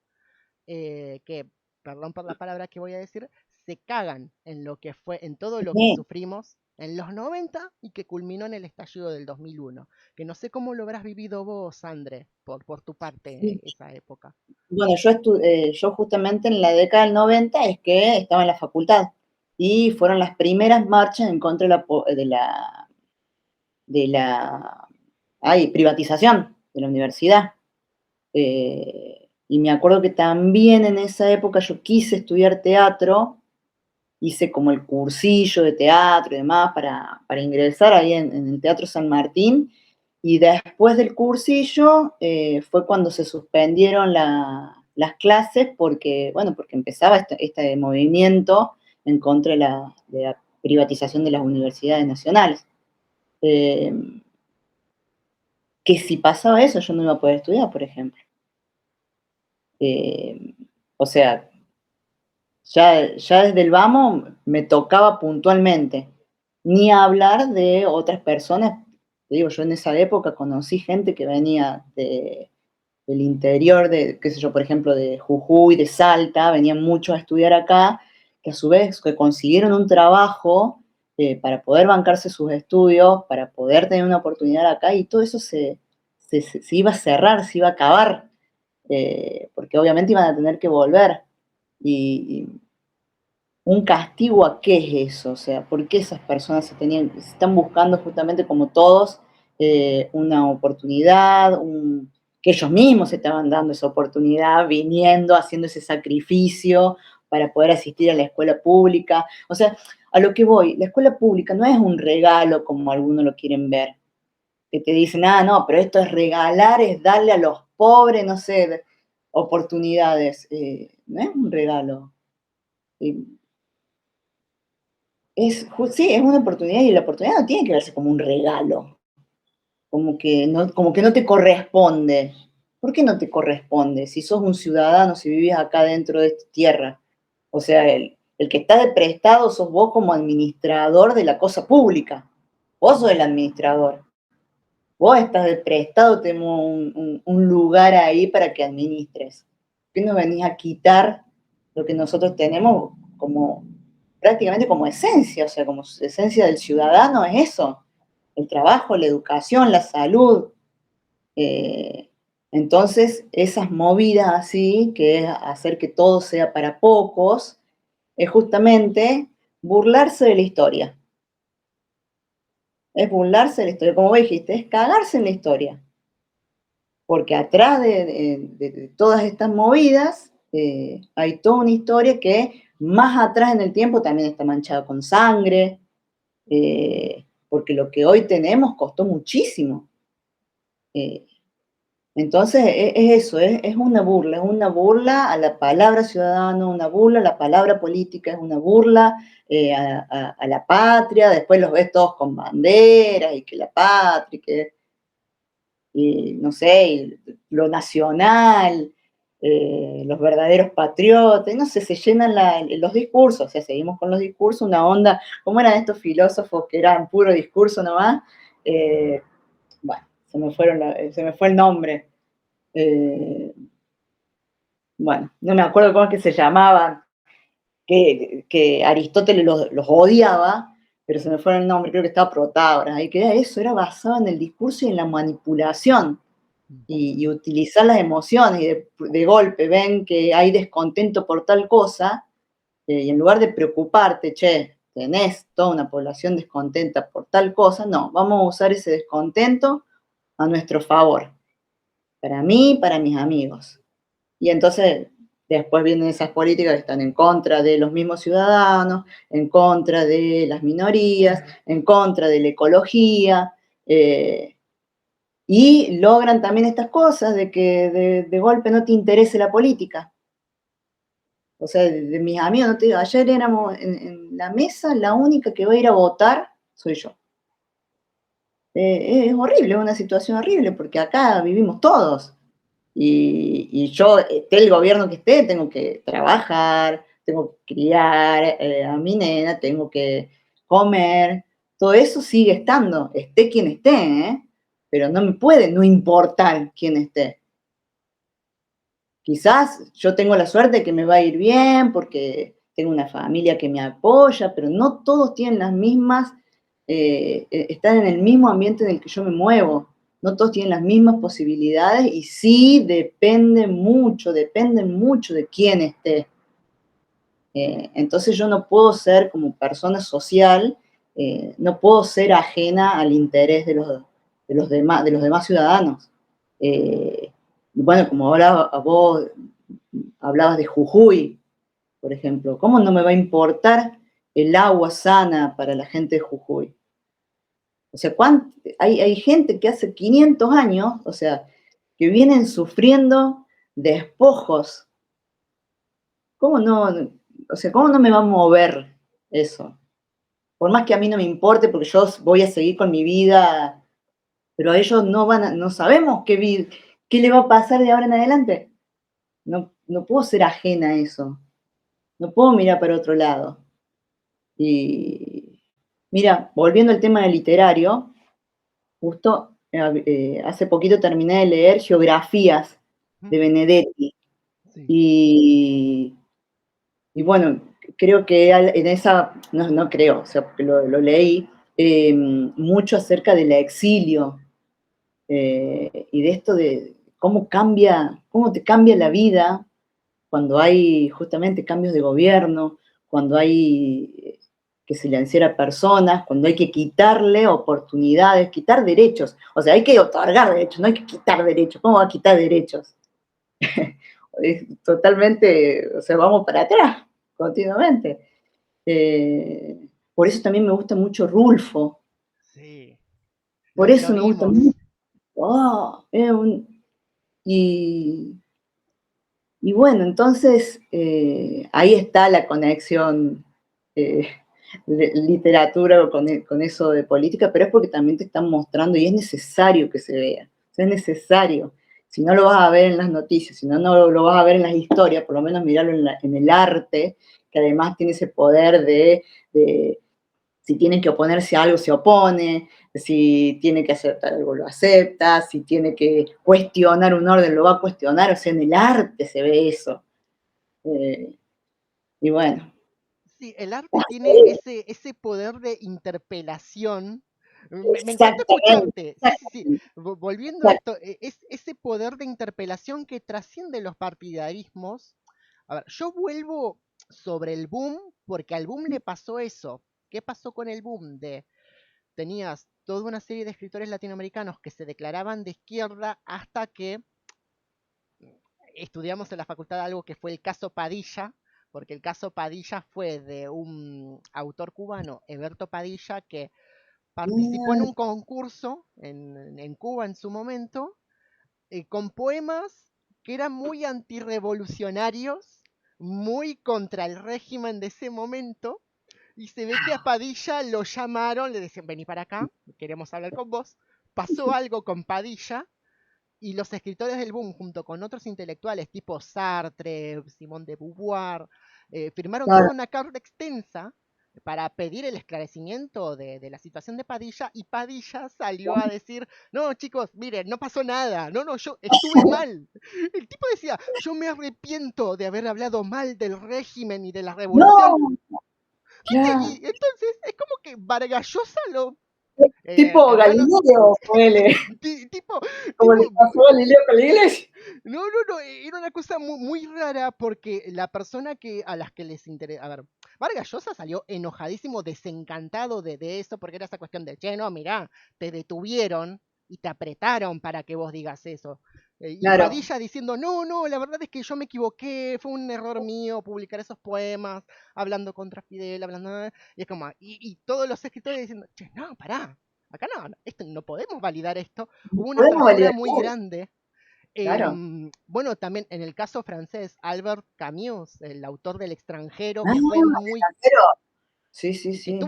que, perdón por la palabra que voy a decir, se cagan en lo que fue, en todo lo que Sí. sufrimos en los 90 y que culminó en el estallido del 2001. Que no sé cómo lo habrás vivido vos, André, por tu parte, Sí. esa época. Bueno, yo justamente en la década del 90 es que estaba en la facultad y fueron las primeras marchas en contra de la privatización de la universidad. Y me acuerdo que también en esa época yo quise estudiar teatro, hice como el cursillo de teatro y demás para ingresar ahí en el Teatro San Martín. Y después del cursillo fue cuando se suspendieron las clases porque, bueno, porque empezaba este movimiento en contra de la privatización de las universidades nacionales. Eh, que si pasaba eso yo no iba a poder estudiar, por ejemplo. Eh, o sea, ya desde el vamos me tocaba puntualmente. Ni hablar de otras personas. Te digo, yo en esa época conocí gente que venía del interior de, qué sé yo, por ejemplo, de Jujuy, de Salta, venían muchos a estudiar acá, que a su vez que consiguieron un trabajo para poder bancarse sus estudios, para poder tener una oportunidad acá, y todo eso se iba a cerrar, se iba a acabar, porque obviamente iban a tener que volver. Y un castigo a qué es eso, o sea, ¿por qué esas personas se están buscando justamente como todos una oportunidad, que ellos mismos se estaban dando esa oportunidad, viniendo, haciendo ese sacrificio para poder asistir a la escuela pública? O sea, a lo que voy, la escuela pública no es un regalo como algunos lo quieren ver, que te dicen, no, pero esto es regalar, es darle a los pobres, no sé, oportunidades. No es un regalo. Eh, sí, es una oportunidad y la oportunidad no tiene que verse como un regalo, como que no te corresponde. ¿Por qué no te corresponde? Si sos un ciudadano, si vivís acá dentro de esta tierra. O sea, el que está de prestado sos vos como administrador de la cosa pública. Vos sos el administrador. Vos estás de prestado, tenemos un lugar ahí para que administres. ¿Por qué nos venís a quitar lo que nosotros tenemos como prácticamente como esencia? O sea, como esencia del ciudadano es eso, el trabajo, la educación, la salud. Eh, entonces, esas movidas así, que es hacer que todo sea para pocos, es justamente burlarse de la historia. Es burlarse de la historia, como vos dijiste, es cagarse en la historia. Porque atrás de todas estas movidas hay toda una historia que más atrás en el tiempo también está manchada con sangre, porque lo que hoy tenemos costó muchísimo. Eh, entonces es eso, es una burla a la palabra ciudadano, una burla a la palabra política, es una burla a la patria. Después los ves todos con banderas y que la patria, y no sé, y lo nacional, los verdaderos patriotas, no sé, se llenan los discursos. O sea, seguimos con los discursos, una onda, ¿cómo eran estos filósofos que eran puro discurso nomás? Bueno, se me fue el nombre. Bueno, no me acuerdo cómo es que se llamaban, que Aristóteles los odiaba, pero se me fue el nombre, creo que estaba Protágoras, y que eso era basado en el discurso y en la manipulación. Y utilizar las emociones, y de golpe ven que hay descontento por tal cosa, y en lugar de preocuparte, che, tenés toda una población descontenta por tal cosa, no, vamos a usar ese descontento a nuestro favor, para mí, para mis amigos. Y entonces después vienen esas políticas que están en contra de los mismos ciudadanos, en contra de las minorías, en contra de la ecología, y logran también estas cosas de que de golpe no te interese la política. O sea, de mis amigos, no te digo, ayer éramos en la mesa, la única que va a ir a votar soy yo. Es horrible, es una situación horrible, porque acá vivimos todos. Y yo, esté el gobierno que esté, tengo que trabajar, tengo que criar a mi nena, tengo que comer, todo eso sigue estando, esté quien esté, ¿eh? Pero no me puede no importar quién esté. Quizás yo tengo la suerte de que me va a ir bien porque tengo una familia que me apoya, pero no todos tienen las mismas, están en el mismo ambiente en el que yo me muevo. No todos tienen las mismas posibilidades y sí dependen mucho de quién esté. Entonces yo no puedo ser como persona social, no puedo ser ajena al interés de los demás ciudadanos. Bueno, como ahora vos hablabas de Jujuy, por ejemplo, ¿cómo no me va a importar el agua sana para la gente de Jujuy? O sea, hay gente que hace 500 años, o sea, que vienen sufriendo despojos. ¿Cómo no, o sea, cómo no me va a mover eso? Por más que a mí no me importe, porque yo voy a seguir con mi vida, pero a ellos no sabemos qué le va a pasar de ahora en adelante. No puedo ser ajena a eso. No puedo mirar para otro lado. Y mira, volviendo al tema del literario, justo hace poquito terminé de leer Geografías Ujú. de Benedetti. Sí. Y, y bueno, creo que en esa, no creo, o sea, porque lo leí, mucho acerca del exilio y de esto de cómo te cambia la vida cuando hay justamente cambios de gobierno, cuando hay que silenciar a personas, cuando hay que quitarle oportunidades, quitar derechos. O sea, hay que otorgar derechos, no hay que quitar derechos. ¿Cómo va a quitar derechos? Es totalmente, o sea, vamos para atrás continuamente. Por eso también me gusta mucho Rulfo, Sí. por Lo eso me gusta mucho. vimos. Oh, y, y bueno, entonces ahí está la conexión eh, de literatura con eso de política, pero es porque también te están mostrando y es necesario que se vea, o sea, es necesario. Si no lo vas a ver en las noticias, si no lo vas a ver en las historias, por lo menos mirarlo en el arte, que además tiene ese poder de si tiene que oponerse a algo, se opone, si tiene que aceptar algo, lo acepta, si tiene que cuestionar un orden, lo va a cuestionar, o sea, en el arte se ve eso. Eh, y bueno. Sí, el arte tiene ese poder de interpelación. Me encanta Exactamente, escucharte. Sí, sí, sí. exactamente, Volviendo a exact- esto, es ese poder de interpelación que trasciende los partidarismos. A ver, yo vuelvo sobre el boom porque al boom le pasó eso. ¿Qué pasó con el boom? Tenías toda una serie de escritores latinoamericanos que se declaraban de izquierda hasta que estudiamos en la facultad algo que fue el caso Padilla, porque el caso Padilla fue de un autor cubano, Eberto Padilla, que participó en un concurso en Cuba en su momento, con poemas que eran muy antirrevolucionarios, muy contra el régimen de ese momento, y se ve que a Padilla lo llamaron, le decían, vení para acá, queremos hablar con vos. Pasó algo con Padilla, y los escritores del boom, junto con otros intelectuales tipo Sartre, Simón de Beauvoir, firmaron claro. toda una carta extensa para pedir el esclarecimiento de la situación de Padilla, y Padilla salió a decir, no chicos, miren, no pasó nada, no, yo estuve mal. El tipo decía, yo me arrepiento de haber hablado mal del régimen y de la revolución. No, ¿Viste? claro. Y entonces es como que Vargas Llosa lo... Tipo hermano, Galileo, ponele, tipo, como le tipo, pasó a Galileo con la iglesia. no, era una cosa muy rara porque la persona a las que les interesa, a ver, Vargas Llosa salió enojadísimo, desencantado de eso, porque era esa cuestión de, che, no, mirá, te detuvieron y te apretaron para que vos digas eso. Y Claro, Padilla diciendo, no, la verdad es que yo me equivoqué, fue un error mío publicar esos poemas, hablando contra Fidel, y es como, y todos los escritores diciendo, che, no, pará, acá esto, no podemos validar esto. no Hubo una podemos fractura validar, muy grande. claro. Bueno, también en el caso francés, Albert Camus, el autor del extranjero, Ah, que fue el muy, extranjero. Sí, sí, Y sí.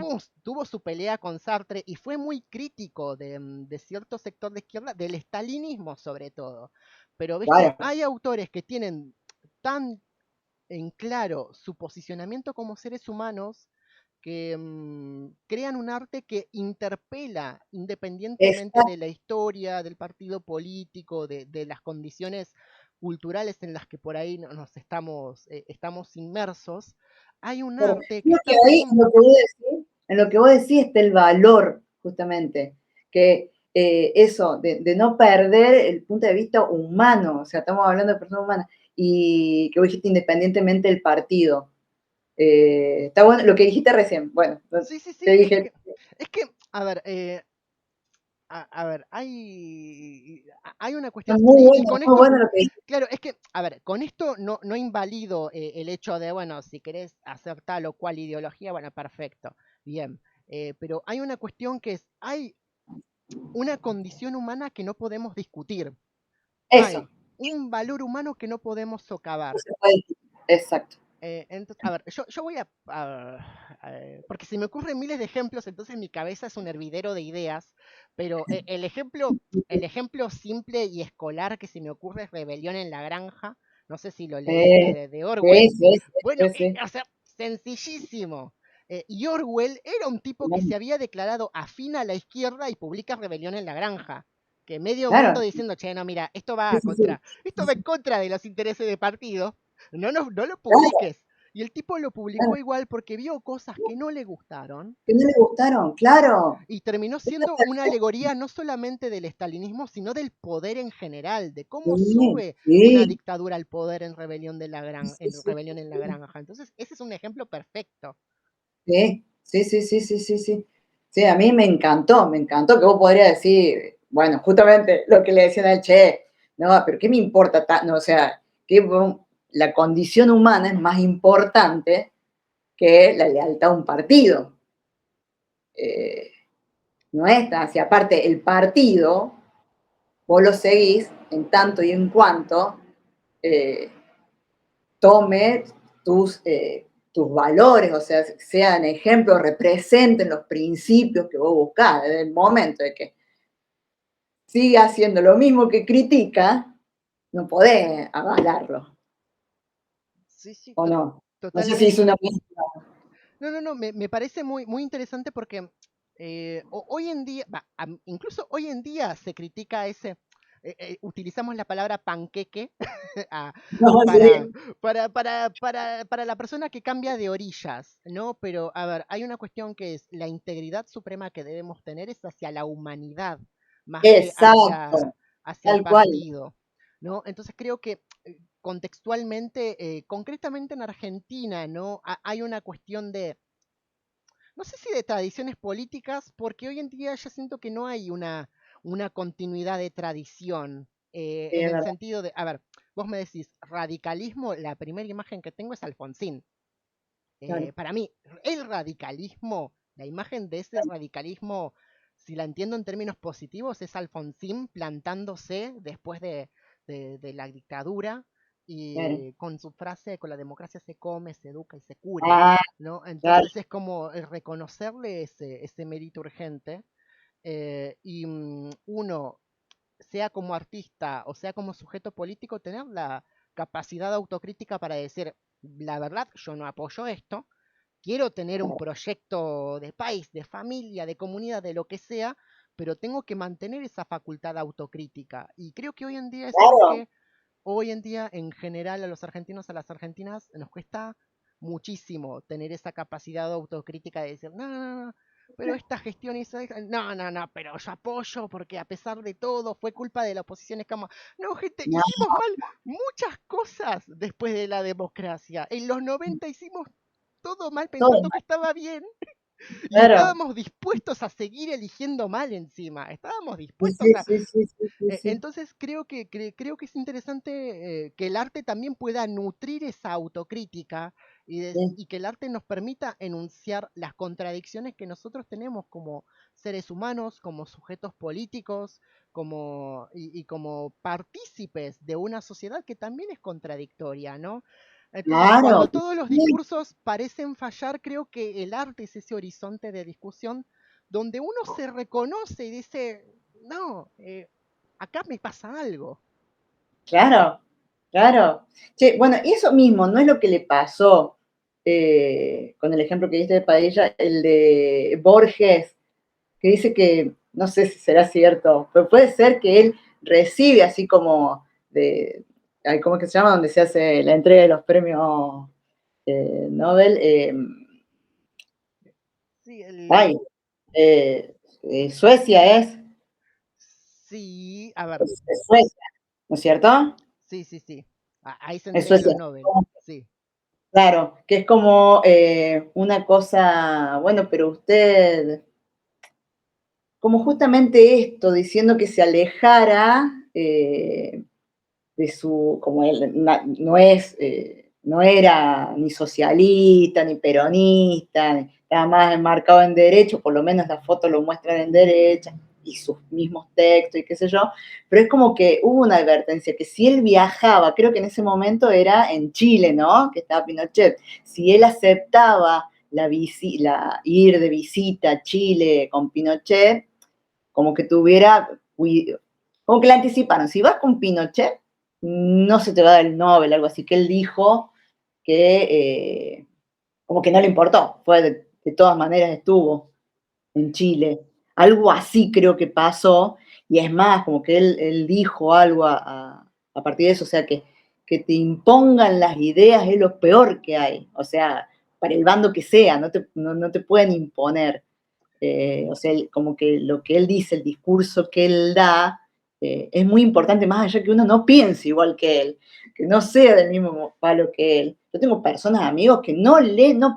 tuvo su pelea con Sartre y fue muy crítico de cierto sector de izquierda, del estalinismo sobre todo. Pero, viste, Claro. hay autores que tienen tan en claro su posicionamiento como seres humanos que crean un arte que interpela independientemente de Exacto. la historia, del partido político, de las condiciones culturales en las que por ahí estamos inmersos. Hay un Claro. arte que Creo que está ahí, bien. en lo que vos decís está el valor, justamente, que eso, de no perder el punto de vista humano, o sea, estamos hablando de personas humanas, y que vos dijiste independientemente del partido. Está bueno lo que dijiste recién, bueno, Sí, sí, te sí, dije, es que, a ver, a ver, hay una cuestión, y con muy esto, bueno lo que dijiste. claro, es que, a ver, con esto no invalido el hecho de, bueno, si querés hacer tal o cual ideología, bueno, perfecto, bien, pero hay una cuestión que hay una condición humana que no podemos discutir, Eso, hay un valor humano que no podemos no socavar. se puede discutir. Exacto. Entonces, a ver, yo voy porque se me ocurren miles de ejemplos, entonces mi cabeza es un hervidero de ideas, pero el ejemplo simple y escolar que se me ocurre es Rebelión en la Granja, no sé si lo leíste, Eh, de sí, Orwell. sí, Bueno, sí, sí. o sea, sencillísimo. Y Orwell era un tipo que se había declarado afín a la izquierda y publica Rebelión en la Granja. Que medio mundo Claro, diciendo, che, no, mira, sí, sí, sí. esto va en contra de los intereses de partido, no lo Claro, publiques. Y el tipo lo publicó claro. igual porque vio cosas que no le gustaron Que no le gustaron, claro. y terminó Está siendo una perfecto. alegoría no solamente del estalinismo, sino del poder en general, de cómo Sí, sube una sí, dictadura al poder sí, en sí, Rebelión en la Granja. Entonces, ese es un ejemplo perfecto. sí, sí, sí, sí, sí, sí, sí. Sí, a mí me encantó que vos podrías decir, bueno, justamente lo que le decían al Che, no, pero ¿qué me importa? No, o sea, que la condición humana es más importante que la lealtad a un partido. Eh, no es tan así. Aparte, el partido, vos lo seguís en tanto y en cuanto eh, tome tus valores, o sea, sean ejemplos, representen los principios que vos buscás. Desde el momento de que siga haciendo lo mismo que critica, no podés avalarlo, Sí, sí, ¿o no? No sé si es una totalmente. mezcla. No, me parece muy, muy interesante porque hoy en día, incluso hoy en día se critica utilizamos la palabra panqueque ah, No, para, sí, para la persona que cambia de orillas, ¿no? Pero, a ver, hay una cuestión que es la integridad suprema que debemos tener es hacia la humanidad, más que exacto, hacia el tal cual. partido, ¿no? Entonces creo que contextualmente, concretamente en Argentina, ¿no? Hay una cuestión no sé si de tradiciones políticas, porque hoy en día ya siento que no hay una continuidad de tradición, Sí, en es el verdad, sentido de, a ver, vos me decís, radicalismo, la primera imagen que tengo es Alfonsín. claro, Para mí, el radicalismo, la imagen de ese radicalismo, si la entiendo en términos positivos, es Alfonsín plantándose después de la dictadura claro. y con su frase, con la democracia se come, se educa y se cura, Ah, ¿no? claro, Entonces es como el reconocerle ese mérito urgente y uno, sea como artista o sea como sujeto político, tener la capacidad autocrítica para decir, la verdad, yo no apoyo esto, quiero tener un proyecto de país, de familia, de comunidad, de lo que sea, pero tengo que mantener esa facultad autocrítica. Y creo que hoy en día es algo claro. que hoy en día en general a los argentinos, a las argentinas, nos cuesta muchísimo tener esa capacidad autocrítica de decir, no, no, no, pero esta gestión hizo, no, pero yo apoyo porque a pesar de todo fue culpa de la oposición. Es como, no, gente, No, hicimos mal muchas cosas después de la democracia. En los 90 hicimos todo mal todo pensando que mal, estaba bien y claro. estábamos dispuestos a seguir eligiendo mal encima. Estábamos Sí, dispuestos sí, a, sí, sí, sí, sí, sí. entonces creo que es interesante que el arte también pueda nutrir esa autocrítica Sí, y que el arte nos permita enunciar las contradicciones que nosotros tenemos como seres humanos, como sujetos políticos, y como partícipes de una sociedad que también es contradictoria, ¿no? Entonces, Claro. cuando todos los discursos parecen fallar, creo que el arte es ese horizonte de discusión donde uno se reconoce y dice, no, acá me pasa algo. Claro, claro. Che, bueno, y eso mismo, ¿no es lo que le pasó con el ejemplo que diste de Padilla, el de Borges, que dice que, no sé si será cierto, pero puede ser que él recibe así como de, ay, ¿cómo es que se llama? Donde se hace la entrega de los premios Nobel. Sí, Ay, Suecia sí, a ver, es Suecia, ¿no es cierto? sí, sí, sí. Ahí se Es entregan Suecia. los Nobel, sí. Claro, que es como una cosa, bueno, pero usted, como justamente esto, diciendo que se alejara de su, como él no es, no era ni socialista, ni peronista, estaba más enmarcado en derecho, por lo menos las fotos lo muestran en derecha, y sus mismos textos y qué sé yo, pero es como que hubo una advertencia, que si él viajaba, creo que en ese momento era en Chile, ¿no? Que estaba Pinochet, si él aceptaba ir de visita a Chile con Pinochet, como que tuviera, como que le anticiparon, si vas con Pinochet, no se te va a dar el Nobel, algo así, que él dijo que como que no le importó, fue de todas maneras estuvo en Chile. Algo así creo que pasó, y es más, como que él dijo algo a partir de eso, o sea, que te impongan las ideas es lo peor que hay, o sea, para el bando que sea, no te pueden imponer. O sea, como que lo que él dice, el discurso que él da, es muy importante, más allá que uno no piense igual que él, que no sea del mismo palo que él. Yo tengo personas, amigos, que no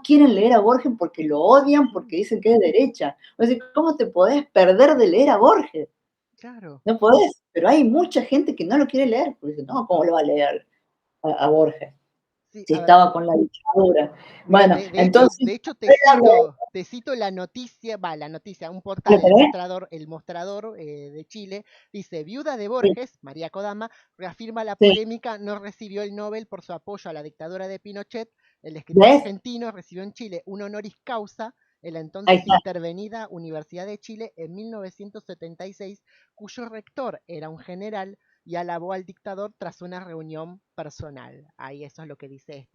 quieren leer a Borges porque lo odian, porque dicen que es derecha. O sea, ¿cómo te podés perder de leer a Borges? Claro. No podés, pero hay mucha gente que no lo quiere leer, porque dice, no, ¿cómo lo va a leer a Borges? Sí, Si a ver, estaba con la dictadura. mira, Bueno, entonces, de hecho él habla te cito la noticia, la noticia, un ¿la portal, tenés? El Mostrador de Chile, dice, viuda de Sí, Borges, María Kodama, reafirma la sí. polémica, no recibió el Nobel por su apoyo a la dictadura de Pinochet, el escritor ¿Ves? argentino recibió en Chile un honoris causa en la Ahí entonces está. intervenida Universidad de Chile en 1976, cuyo rector era un general y alabó al dictador tras una reunión personal. Ahí eso es lo que dice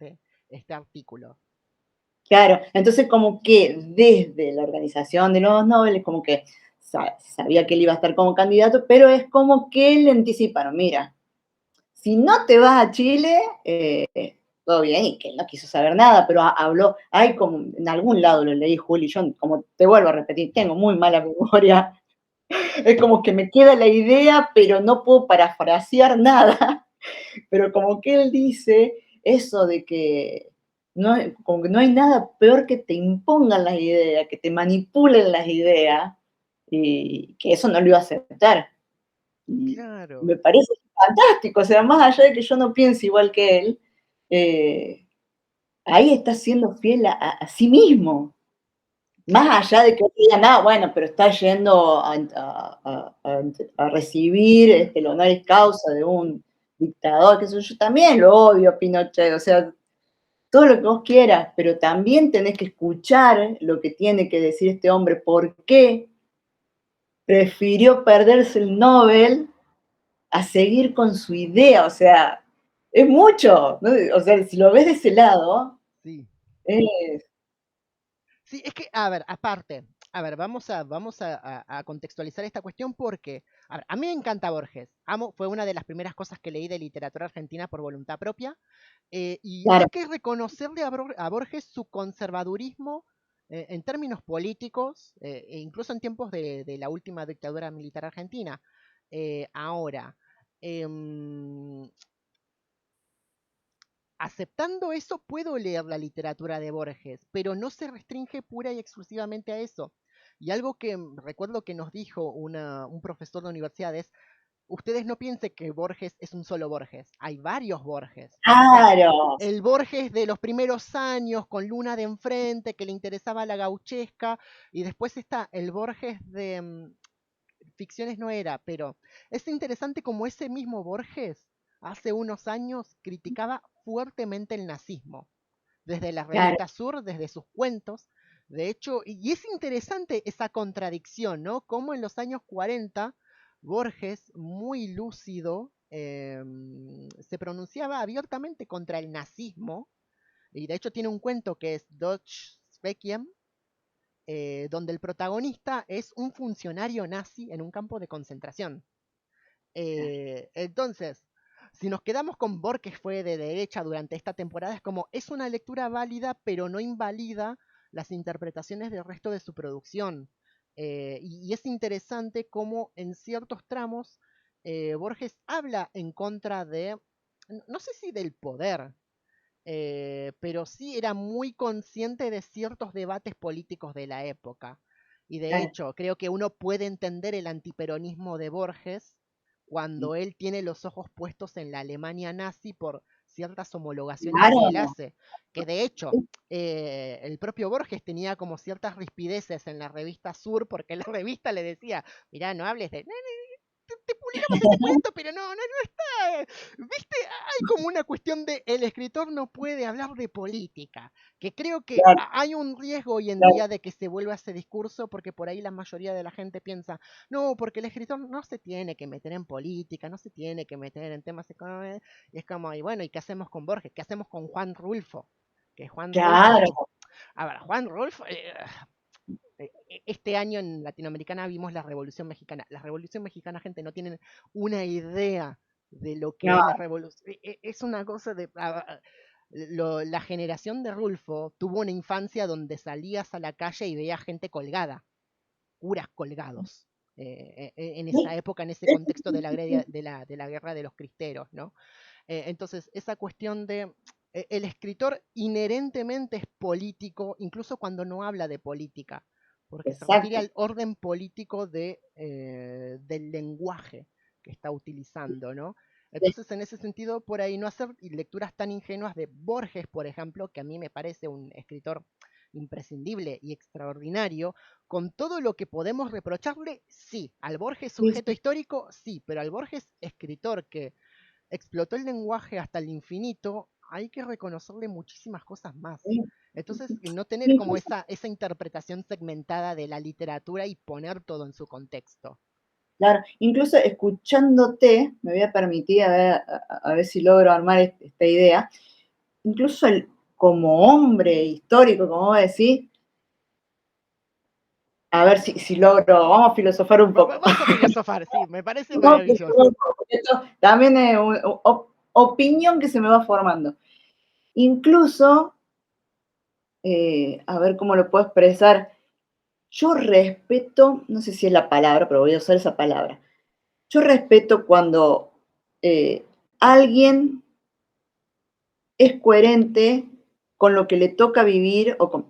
este artículo. Claro, entonces como que desde la organización de los Nobel, como que sabía que él iba a estar como candidato, pero es como que le anticiparon, mira, si no te vas a Chile, todo bien, y que él no quiso saber nada, pero habló, hay como, en algún lado lo leí, Juli, yo como te vuelvo a repetir, tengo muy mala memoria, es como que me queda la idea, pero no puedo parafrasear nada, pero como que él dice eso de que no, como que no hay nada peor que te impongan las ideas, que te manipulen las ideas, y que eso no lo iba a aceptar. Y Claro. me parece fantástico, o sea, más allá de que yo no piense igual que él, eh, ahí está siendo fiel a sí mismo. Claro, Más allá de que digan, ah, bueno, pero está yendo a recibir el honoris causa de un dictador, que eso yo también lo odio a Pinochet, o sea, todo lo que vos quieras, pero también tenés que escuchar lo que tiene que decir este hombre, por qué prefirió perderse el Nobel a seguir con su idea, o sea, es mucho, ¿no? O sea, si lo ves de ese lado, sí. es, Sí, es que, a ver, aparte, a ver, vamos a contextualizar esta cuestión porque, a ver, a mí me encanta Borges. Fue una de las primeras cosas que leí de literatura argentina por voluntad propia. Y hay claro, que reconocerle a Borges su conservadurismo en términos políticos, e incluso en tiempos de la última dictadura militar argentina. Ahora, em, aceptando eso, puedo leer la literatura de Borges, pero no se restringe pura y exclusivamente a eso. Y algo que recuerdo que nos dijo un profesor de universidades, ustedes no piensen que Borges es un solo Borges, hay varios Borges. Está claro, el Borges de los primeros años con Luna de enfrente, que le interesaba la gauchesca, y después está el Borges de ficciones no era, pero es interesante como ese mismo Borges hace unos años criticaba fuertemente el nazismo, desde la claro, revista Sur, desde sus cuentos. De hecho, y es interesante esa contradicción, ¿no? Como en los años 40, Borges, muy lúcido, se pronunciaba abiertamente contra el nazismo, y de hecho tiene un cuento que es Deutsch Spekiem, donde el protagonista es un funcionario nazi en un campo de concentración. claro, Entonces, si nos quedamos con Borges fue de derecha durante esta temporada, es como, es una lectura válida, pero no invalida las interpretaciones del resto de su producción. Y es interesante cómo en ciertos tramos Borges habla en contra de, no sé si del poder, pero sí era muy consciente de ciertos debates políticos de la época. Y de claro, hecho, creo que uno puede entender el antiperonismo de Borges sí. cuando él tiene los ojos puestos en la Alemania nazi por ciertas homologaciones que él Claro, hace. Que de hecho, el propio Borges tenía como ciertas rispideces en la revista Sur, porque la revista le decía, mirá, no hables de te publicamos este cuento, pero no está. ¿Viste? Hay como una cuestión de el escritor no puede hablar de política. Que creo que claro, hay un riesgo hoy en claro, día de que se vuelva ese discurso, porque por ahí la mayoría de la gente piensa, no, porque el escritor no se tiene que meter en política, no se tiene que meter en temas económicos. Y es como, y bueno, ¿y qué hacemos con Borges? ¿Qué hacemos con Juan Rulfo? Que Juan Rulfo. claro, A ver, Juan Rulfo. Este año en Latinoamericana vimos la Revolución Mexicana. La Revolución Mexicana, gente, no tienen una idea de lo que no, es la revolución. Es una cosa de... la generación de Rulfo tuvo una infancia donde salías a la calle y veías gente colgada, curas colgados. En esa sí, época, en ese sí, contexto de la, sí, sí, de la guerra de los cristeros, ¿no? Entonces, esa cuestión de el escritor inherentemente es político, incluso cuando no habla de política, porque se refiere exacto, al orden político del lenguaje que está utilizando, ¿no? sí, Entonces, en ese sentido, por ahí no hacer lecturas tan ingenuas de Borges, por ejemplo, que a mí me parece un escritor imprescindible y extraordinario, con todo lo que podemos reprocharle, sí, al Borges sí, sujeto sí, histórico, sí, pero al Borges escritor que explotó el lenguaje hasta el infinito, hay que reconocerle muchísimas cosas más. sí, Entonces, sí. no tener como Incluso, esa interpretación segmentada de la literatura y poner todo en su contexto. claro, incluso escuchándote, me voy a permitir a ver si logro armar esta idea, incluso como hombre histórico, como vos decís, a ver si logro, vamos a filosofar un poco. Vamos a filosofar, sí, me parece Vamos a filosofar maravilloso. un poco, esto también es una opinión que se me va formando. Incluso, a ver cómo lo puedo expresar, yo respeto, no sé si es la palabra, pero voy a usar esa palabra. Yo respeto cuando alguien es coherente con lo que le toca vivir o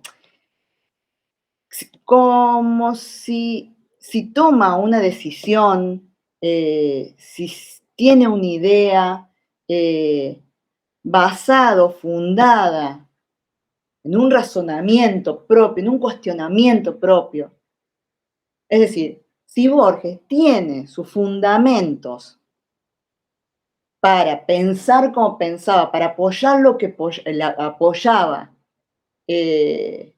como si toma una decisión, si tiene una idea basado, fundada en un razonamiento propio, en un cuestionamiento propio. Es decir, si Borges tiene sus fundamentos para pensar como pensaba, para apoyar lo que apoyaba, eh,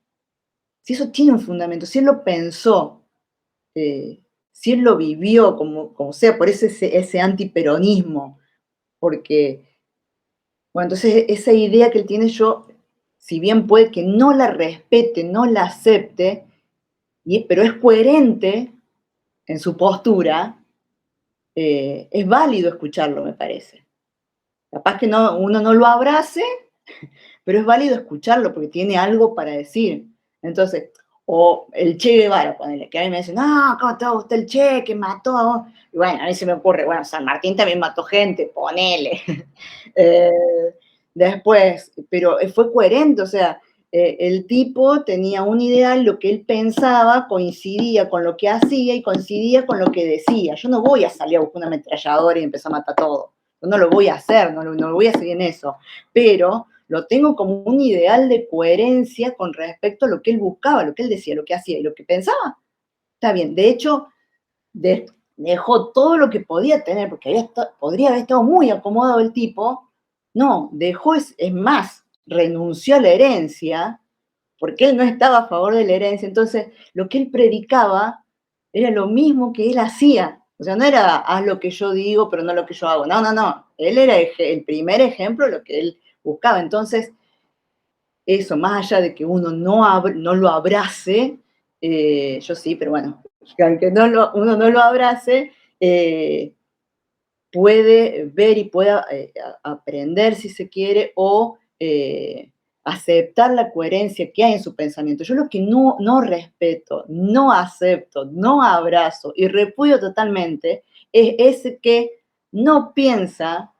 si eso tiene un fundamento, si él lo pensó, si él lo vivió, como sea, por ese antiperonismo, porque, bueno, entonces esa idea que él tiene yo, si bien puede que no la respete, no la acepte, pero es coherente en su postura, es válido escucharlo, me parece. Capaz que no, uno no lo abrace, pero es válido escucharlo porque tiene algo para decir. Entonces, o el Che Guevara, ponele, que a mí me dicen, no, ¿cómo te va a gustar el Che que mató a vos? Y bueno, a mí se me ocurre, bueno, San Martín también mató gente, ponele. eh, después, pero fue coherente, o sea, el tipo tenía un ideal, lo que él pensaba coincidía con lo que hacía y coincidía con lo que decía. Yo no voy a salir a buscar una ametralladora y empezar a matar todo. Yo no lo voy a hacer, no lo voy a seguir en eso. Pero lo tengo como un ideal de coherencia con respecto a lo que él buscaba, lo que él decía, lo que hacía y lo que pensaba. Está bien. De hecho, dejó todo lo que podía tener, porque podría haber estado muy acomodado el tipo, No, dejó, es más, renunció a la herencia, porque él no estaba a favor de la herencia. Entonces, lo que él predicaba era lo mismo que él hacía. O sea, no era haz lo que yo digo, pero no lo que yo hago. No, no, no. Él era el primer ejemplo de lo que él buscaba. Entonces, eso, más allá de que uno no lo abrace, yo sí, pero bueno, que aunque uno no lo abrace, puede ver y pueda aprender si se quiere o aceptar la coherencia que hay en su pensamiento. Yo lo que no respeto, no acepto, no abrazo y repudio totalmente es ese que no piensa,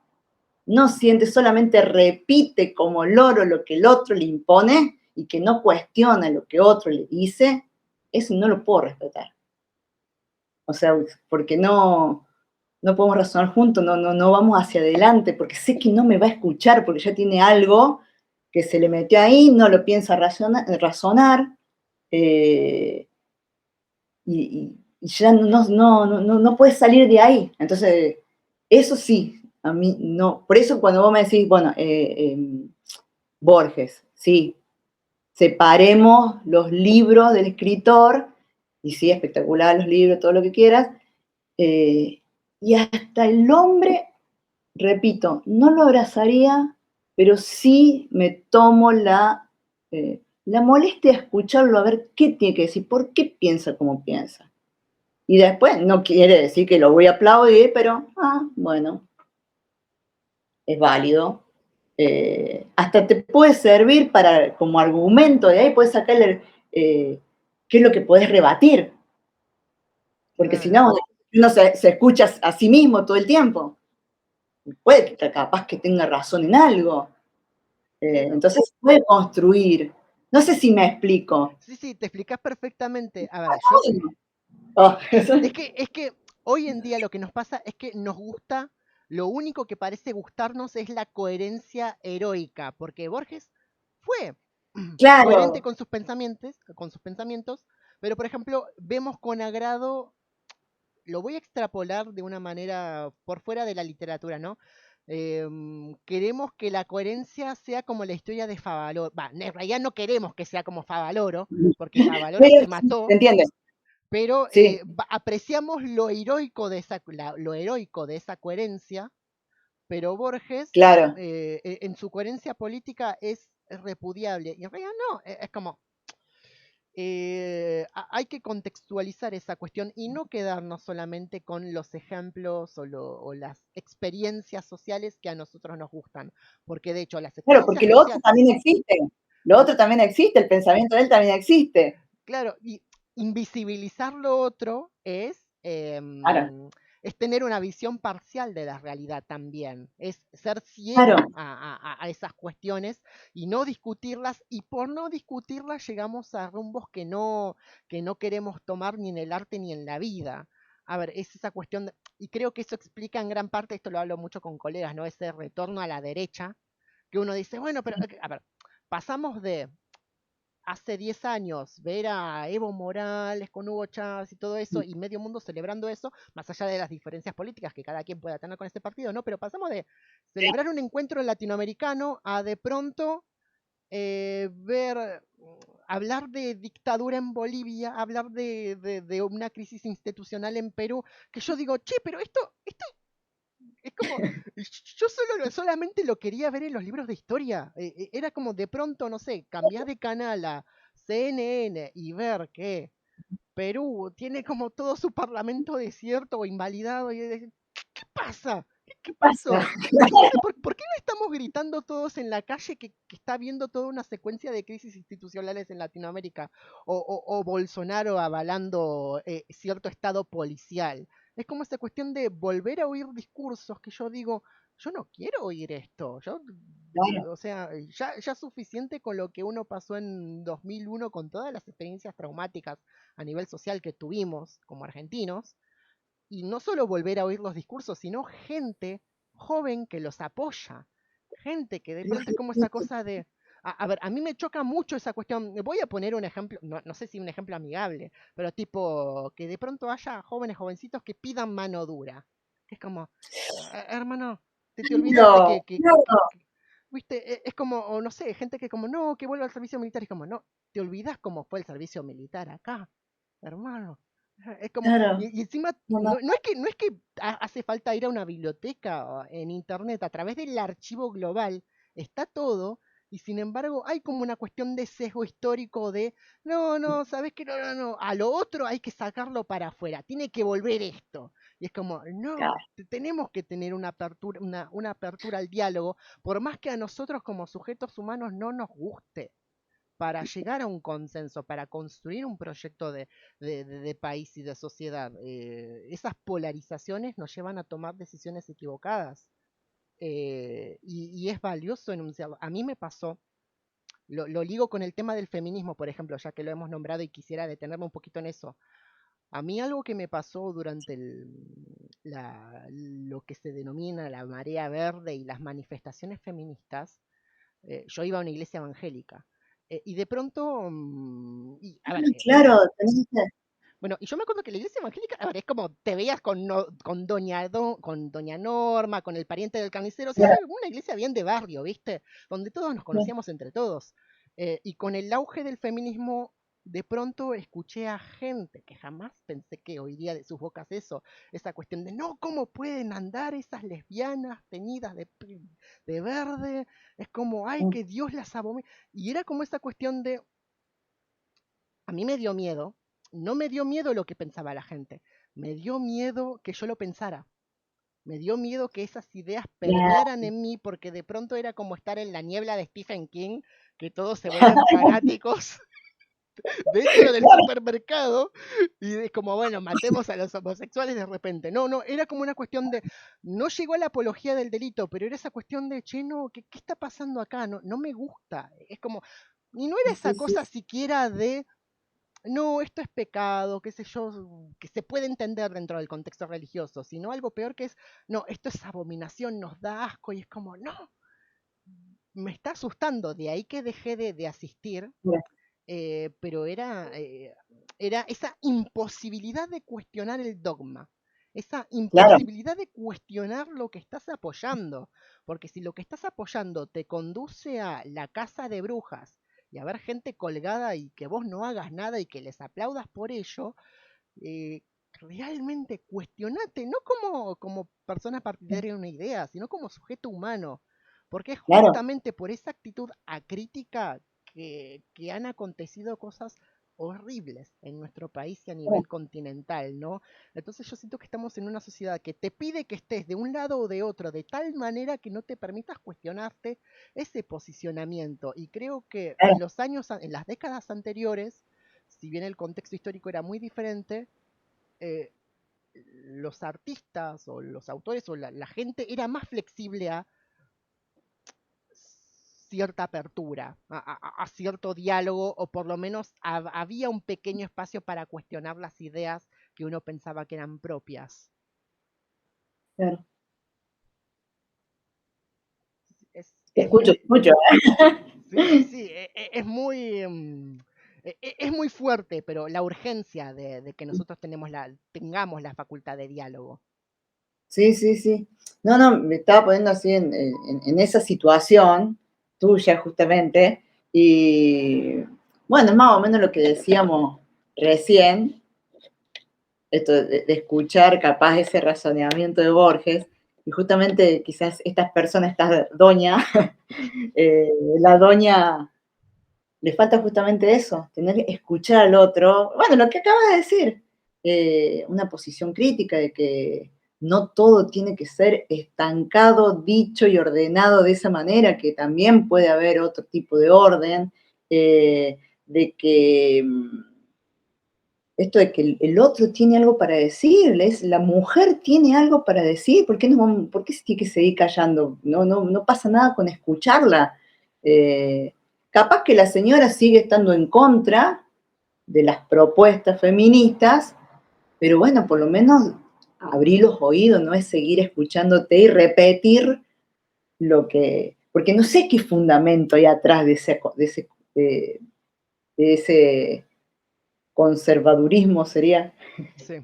no siente, solamente repite como loro lo que el otro le impone y que no cuestiona lo que otro le dice. Eso no lo puedo respetar. O sea, porque no podemos razonar juntos, no vamos hacia adelante, porque sé que no me va a escuchar, porque ya tiene algo que se le metió ahí, no lo piensa razonar, eh, y ya no puede salir de ahí. Entonces, eso sí, a mí no. Por eso cuando vos me decís, bueno, Borges, sí, separemos los libros del escritor, y sí, espectacular los libros, todo lo que quieras, y hasta el hombre, repito, no lo abrazaría, pero sí me tomo la molestia de escucharlo, a ver qué tiene que decir, por qué piensa como piensa. Y después no quiere decir que lo voy a aplaudir, pero, bueno, es válido. Hasta te puede servir como argumento, de ahí puedes sacarle qué es lo que podés rebatir, porque si Claro. no, uno se escucha a sí mismo todo el tiempo. Puede que capaz que tenga razón en algo. Claro. Entonces puede construir. No sé si me explico. Sí, sí, te explicás perfectamente. A ver, yo Oh, es que hoy en día lo que nos pasa es que nos gusta, lo único que parece gustarnos es la coherencia heroica, porque Borges fue coherente claro, con sus pensamientos, pero por ejemplo, vemos con agrado, lo voy a extrapolar de una manera por fuera de la literatura, ¿no? Queremos que la coherencia sea como la historia de Favaloro. Va, en realidad no queremos que sea como Favaloro, porque Favaloro pero se sí, ¿te mató, entiendes? pero Sí, apreciamos lo heroico de esa coherencia, pero Borges, claro. en su coherencia política es repudiable. Y en realidad no, es como, hay que contextualizar esa cuestión y no quedarnos solamente con los ejemplos o las experiencias sociales que a nosotros nos gustan, porque de hecho las Claro, experiencias porque lo otro sociales, también existe. Lo otro también existe, el pensamiento de él también existe. claro, y invisibilizar lo otro Claro, es tener una visión parcial de la realidad también, es ser claro. ciego a esas cuestiones y no discutirlas, y por no discutirlas llegamos a rumbos que no queremos tomar ni en el arte ni en la vida. A ver, es esa cuestión, y creo que eso explica en gran parte, esto lo hablo mucho con colegas, ¿no? Ese retorno a la derecha, que uno dice, bueno, pero, a ver, pasamos de hace 10 años ver a Evo Morales con Hugo Chávez y todo eso, y medio mundo celebrando eso, más allá de las diferencias políticas que cada quien pueda tener con este partido, ¿no? Pero pasamos de celebrar un encuentro latinoamericano a de pronto hablar de dictadura en Bolivia, hablar de una crisis institucional en Perú, que yo digo, che, pero esto es como, yo solamente lo quería ver en los libros de historia. Era como de pronto, no sé, cambiar de canal a CNN y ver que Perú tiene como todo su parlamento desierto o invalidado y decir, ¿qué pasa? ¿Qué Pasa. pasó? ¿Por qué no estamos gritando todos en la calle que está viendo toda una secuencia de crisis institucionales en Latinoamérica? O Bolsonaro avalando cierto estado policial. Es como esa cuestión de volver a oír discursos que yo digo, yo no quiero oír esto. Claro. O sea, ya suficiente con lo que uno pasó en 2001 con todas las experiencias traumáticas a nivel social que tuvimos como argentinos, y no solo volver a oír los discursos, sino gente joven que los apoya, gente que de pronto es como esa cosa de... A ver, a mí me choca mucho esa cuestión. Voy a poner un ejemplo, no sé si un ejemplo amigable, pero tipo que de pronto haya jóvenes, jovencitos que pidan mano dura. Que es como, hermano, te olvidaste Claro, que claro. viste, es como, o no sé, gente que como, no, que vuelva al servicio militar, es como, no, te olvidas cómo fue el servicio militar acá, hermano. Es como, Claro, y encima, no, no, no es que hace falta ir a una biblioteca o en internet, a través del archivo global, está todo, y sin embargo hay como una cuestión de sesgo histórico de, no, no, sabes que no, no, no, a lo otro hay que sacarlo para afuera, tiene que volver esto. Y es como, claro, no, tenemos que tener una apertura al diálogo, por más que a nosotros como sujetos humanos no nos guste, para llegar a un consenso, para construir un proyecto de país y de sociedad. Esas polarizaciones nos llevan a tomar decisiones equivocadas. Y es valioso enunciarlo. A mí me pasó, lo ligo con el tema del feminismo, por ejemplo, ya que lo hemos nombrado y quisiera detenerme un poquito en eso. A mí algo que me pasó durante lo que se denomina la marea verde y las manifestaciones feministas, yo iba a una iglesia evangélica. Y de pronto, a ver, claro, tenés bueno, y yo me acuerdo que la iglesia evangélica, a ver, es como te veías con, con, con Doña Norma, con el pariente del carnicero, o sea, claro, una iglesia bien de barrio, ¿viste? Donde todos nos claro, conocíamos entre todos. Y con el auge del feminismo, de pronto escuché a gente que jamás pensé que oiría de sus bocas eso, esa cuestión de, no, ¿cómo pueden andar esas lesbianas teñidas de verde? Es como, ay, que Dios las abomina. Y era como esa cuestión de, a mí me dio miedo, no me dio miedo lo que pensaba la gente, me dio miedo que yo lo pensara, me dio miedo que esas ideas claro. permearan en mí porque de pronto era como estar en la niebla de Stephen King, que todos se vuelven fanáticos dentro del supermercado y es como, bueno, matemos a los homosexuales de repente. No, no, era como una cuestión de, no llegó a la apología del delito, pero era esa cuestión de, che, no, ¿qué está pasando acá? No, no me gusta. Es como, y no era esa Sí, sí, cosa siquiera de no, esto es pecado, qué sé yo, que se puede entender dentro del contexto religioso, sino algo peor que es, no, esto es abominación, nos da asco y es como, no, me está asustando, de ahí que dejé de asistir, mira, pero era esa imposibilidad de cuestionar el dogma, esa claro, imposibilidad de cuestionar lo que estás apoyando, porque si lo que estás apoyando te conduce a la casa de brujas y a ver gente colgada y que vos no hagas nada y que les aplaudas por ello, eh, realmente cuestionate, no como persona partidaria de una idea, sino como sujeto humano, porque es claro, justamente por esa actitud acrítica que han acontecido cosas horribles en nuestro país y a claro, nivel continental, ¿no? Entonces yo siento que estamos en una sociedad que te pide que estés de un lado o de otro, de tal manera que no te permitas cuestionarte ese posicionamiento. Y creo que claro, en los años, en las décadas anteriores, si bien el contexto histórico era muy diferente, eh, los artistas o los autores o la gente era más flexible a cierta apertura, a cierto diálogo, o por lo menos había un pequeño espacio para cuestionar las ideas que uno pensaba que eran propias. claro. Te Es escucho, te muy, escucho. sí, sí, sí, es muy, es muy fuerte, pero la urgencia de que nosotros tengamos la facultad de diálogo. Sí, sí, sí. No, no, me estaba poniendo así en esa situación tuya justamente. Y bueno, es más o menos lo que decíamos recién, esto de escuchar capaz ese razonamiento de Borges. Y justamente quizás estas personas, esta doña, la doña, le falta justamente eso, tener que escuchar al otro. Bueno, lo que acabas de decir, una posición crítica de que no todo tiene que ser estancado, dicho y ordenado de esa manera, que también puede haber otro tipo de orden, de que esto de que el otro tiene algo para decirles, la mujer tiene algo para decir, ¿por qué, no, por qué se tiene que seguir callando? No, no, no pasa nada con escucharla. Eh, Capaz que la señora sigue estando en contra de las propuestas feministas, pero bueno, por lo menos abrir los oídos, no es seguir escuchándote y repetir lo que, porque no sé qué fundamento hay atrás de ese conservadurismo, sería. Sí.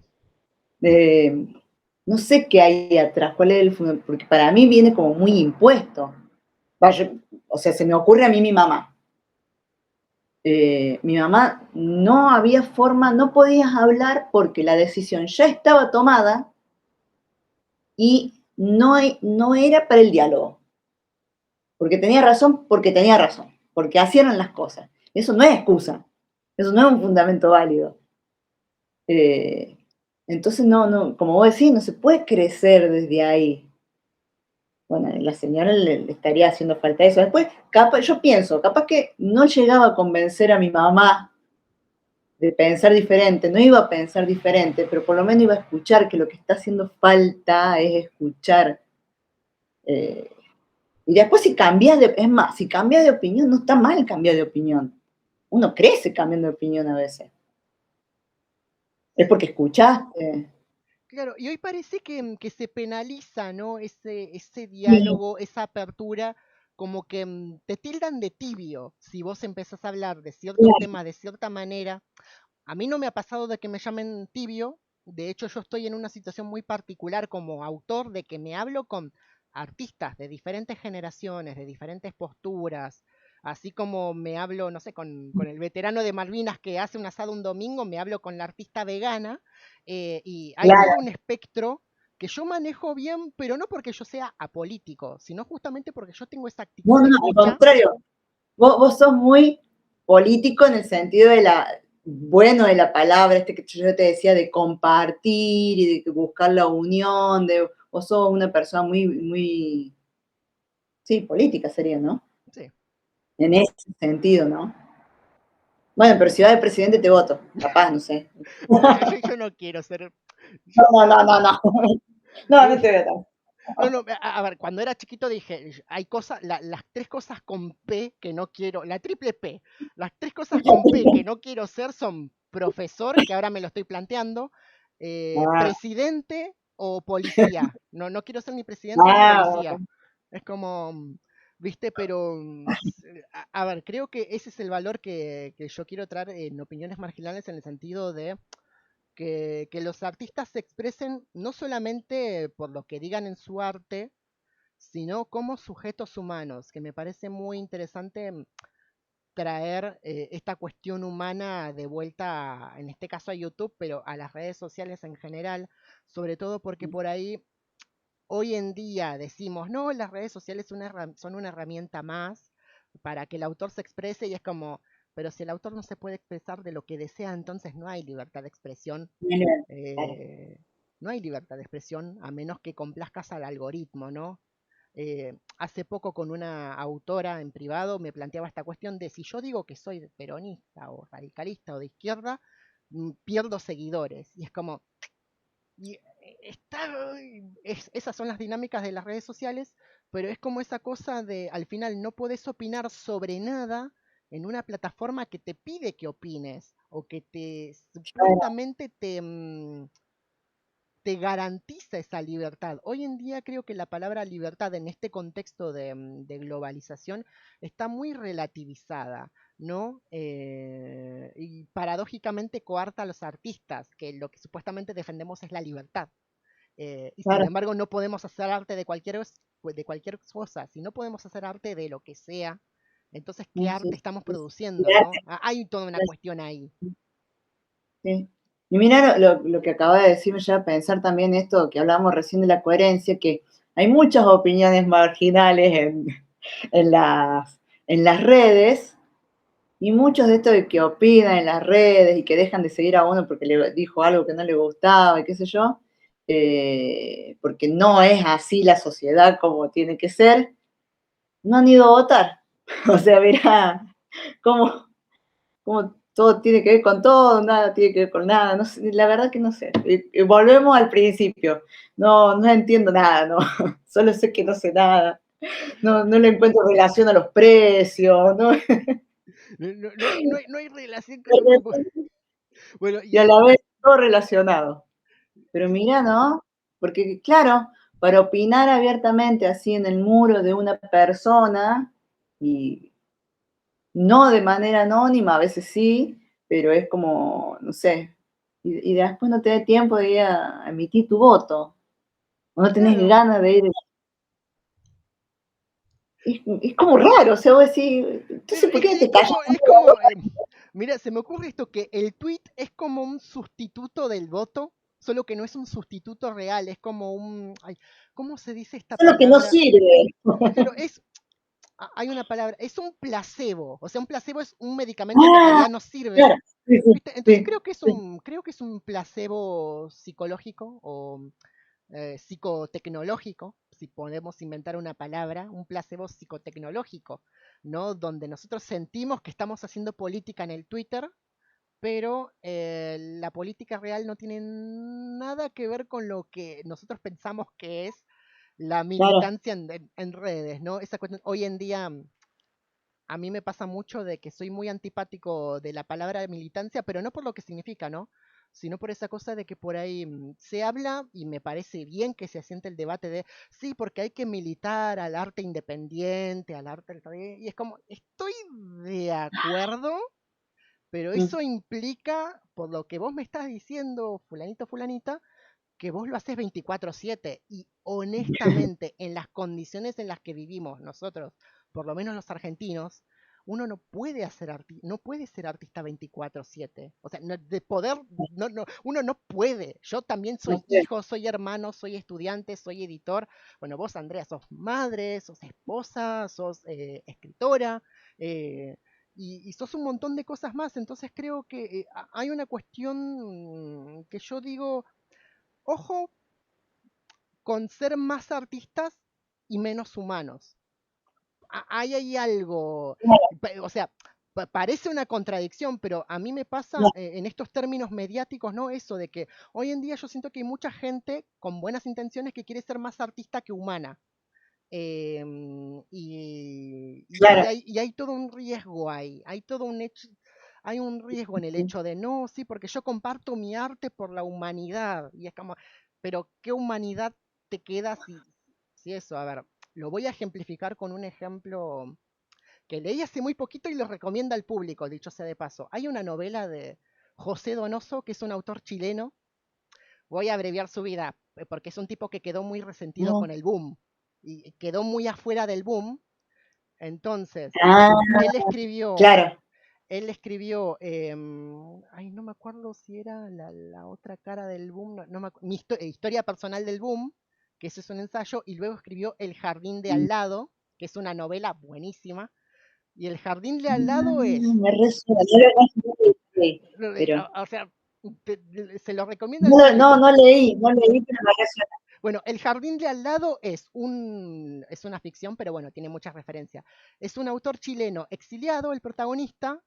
No sé qué hay atrás, cuál es el fundamento, porque para mí viene como muy impuesto. vaya, o sea, se me ocurre a mí mi mamá. Mi mamá no había forma, no podías hablar porque la decisión ya estaba tomada y no era para el diálogo. Porque tenía razón, porque así eran las cosas. Eso no es excusa, eso no es un fundamento válido. Eh, entonces, como vos decís, no se puede crecer desde ahí. Bueno, a la señora le estaría haciendo falta eso. Después, yo pienso, capaz que no llegaba a convencer a mi mamá de pensar diferente, no iba a pensar diferente, pero por lo menos iba a escuchar que lo que está haciendo falta es escuchar. eh, y después es más, si cambias de opinión, no está mal cambiar de opinión. Uno crece cambiando de opinión a veces. Es Sí. porque escuchaste. Claro, y hoy parece que se penaliza, ¿no? Ese Sí, diálogo, esa apertura, como que te tildan de tibio si vos empezás a hablar de ciertos claro, temas de cierta manera. A mí no me ha pasado de que me llamen tibio, de hecho yo estoy en una situación muy particular como autor de que me hablo con artistas de diferentes generaciones, de diferentes posturas, así como me hablo, no sé, con el veterano de Malvinas que hace un asado un domingo, me hablo con la artista vegana, y hay todo claro. un espectro que yo manejo bien, pero no porque yo sea apolítico, sino justamente porque yo tengo esa actitud No, de no, al escucha. contrario. Vos sos muy político en el sentido bueno de la palabra, que yo te decía, de compartir y de buscar la unión, vos sos una persona muy, sí, política sería, ¿no? Sí. En ese sentido, ¿no? Bueno, pero si va de presidente te voto, capaz, no sé. No, yo no quiero ser. No, no, no, no, no. No, no te voy No, no, a ver, cuando era chiquito dije, hay cosas, las tres cosas con P que no quiero, la triple P, las tres cosas con P que no quiero ser son profesor, que ahora me lo estoy planteando, a presidente o policía. No, no quiero ser ni presidente ni ah, policía. Es como, viste, pero, a ver, creo que ese es el valor que yo quiero traer en opiniones marginales en el sentido de que los artistas se expresen no solamente por lo que digan en su arte, sino como sujetos humanos, que me parece muy interesante traer esta cuestión humana de vuelta, en este caso a YouTube, pero a las redes sociales en general, sobre todo porque por ahí hoy en día decimos, no, las redes sociales son una herramienta más para que el autor se exprese y es como, pero si el autor no se puede expresar de lo que desea, entonces no hay libertad de expresión. claro. eh, no hay libertad de expresión a menos que complazcas al algoritmo, ¿no? Hace poco con una autora en privado me planteaba esta cuestión de si yo digo que soy peronista o radicalista o de izquierda, pierdo seguidores. Y es como, y esas son las dinámicas de las redes sociales, pero es como esa cosa de al final no podés opinar sobre nada en una plataforma que te pide que opines o que te supuestamente te garantiza esa libertad. Hoy en día creo que la palabra libertad en este contexto de globalización está muy relativizada, ¿no? Y paradójicamente coarta a los artistas, que lo que supuestamente defendemos es la libertad. Y sin Claro, embargo no podemos hacer arte de cualquier cosa. Si no podemos hacer arte de lo que sea, entonces ¿qué sí, arte sí, estamos sí. produciendo, no? Hay toda una cuestión ahí. Sí. Y mira lo que acaba de decir, me lleva a pensar también esto que hablábamos recién de la coherencia, que hay muchas opiniones marginales en las redes, y muchos de estos de que opinan en las redes y que dejan de seguir a uno porque le dijo algo que no le gustaba y qué sé yo, porque no es así la sociedad como tiene que ser, no han ido a votar. O sea, mira cómo, cómo todo tiene que ver con todo, nada tiene que ver con nada, no sé, la verdad que no sé. Y volvemos al principio, no entiendo nada, no, solo sé que no sé nada, no le encuentro relación a los precios, ¿no? No hay relación con. Bueno, Y a la vez todo relacionado. Pero mira, ¿no? Porque claro, para opinar abiertamente así en el muro de una persona, y no de manera anónima, a veces sí, pero es como, no sé, y después no te da tiempo de ir a emitir tu voto, o no tenés claro, ganas de ir. es como raro, o sea, vos decís, Pero entonces, ¿por qué no te callas? es como, mira, se me ocurre esto, que el tweet es como un sustituto del voto, solo que no es un sustituto real, es como un, ay, ¿cómo se dice esta Eso es lo que no palabra? sirve. Claro, hay una palabra, es un placebo, o sea, un placebo es un medicamento que en Ah, realidad no sirve, claro, sí, sí, ¿viste? Entonces sí, sí. creo que es un placebo psicológico o psicotecnológico, si podemos inventar una palabra, un placebo psicotecnológico, ¿no? Donde nosotros sentimos que estamos haciendo política en el Twitter, pero la política real no tiene nada que ver con lo que nosotros pensamos que es la Claro, militancia en redes, ¿no? Esa cuestión, hoy en día a mí me pasa mucho de que soy muy antipático de la palabra militancia, pero no por lo que significa, ¿no? Sino por esa cosa de que por ahí se habla y me parece bien que se asiente el debate de, sí, porque hay que militar al arte independiente, al arte... Y es como, estoy de acuerdo, pero mm, eso implica, por lo que vos me estás diciendo, fulanito, fulanita, que vos lo haces 24/7 y honestamente en las condiciones en las que vivimos nosotros, por lo menos los argentinos, uno no puede no puede ser artista 24/7. O sea, de poder, uno no puede. Yo también no soy sé. hijo, soy hermano, soy estudiante, soy editor. Bueno, vos, Andrea, sos madre, sos esposa, sos escritora. eh, y sos un montón de cosas más. Entonces creo que hay una cuestión que yo digo, ojo con ser más artistas y menos humanos. Hay ahí algo, o sea, parece una contradicción, pero a mí me pasa No, en estos términos mediáticos, ¿no? Eso de que hoy en día yo siento que hay mucha gente con buenas intenciones que quiere ser más artista que humana. claro, Y hay todo un riesgo ahí, hay todo un hecho, hay un riesgo en el hecho de no, sí, porque yo comparto mi arte por la humanidad. Y es como, pero ¿qué humanidad te queda si eso? A ver, lo voy a ejemplificar con un ejemplo que leí hace muy poquito y lo recomienda al público, dicho sea de paso. Hay una novela de José Donoso, que es un autor chileno. Voy a abreviar su vida, porque es un tipo que quedó muy resentido no. con el boom y quedó muy afuera del boom. Entonces, Ah, él escribió, claro. él escribió, ay, no me acuerdo si era la otra cara del boom, mi historia personal del boom, que ese es un ensayo, y luego escribió El jardín de al lado, que es una novela buenísima, y El jardín de al lado es, Me resuena, no lo leí, pero o sea, se lo recomiendo al no, público. no leí, no leí, pero me resuena. Bueno, El jardín de al lado es una ficción, pero bueno, tiene muchas referencias. Es un autor chileno exiliado, el protagonista,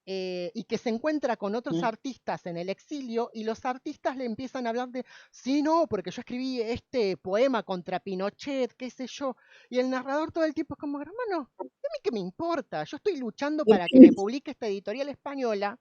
y que se encuentra con otros Mm, artistas en el exilio y los artistas le empiezan a hablar de, sí, no, porque yo escribí este poema contra Pinochet, qué sé yo, y el narrador todo el tiempo es como, hermano, ¿a mí qué me importa? Yo estoy luchando para que me publique esta editorial española,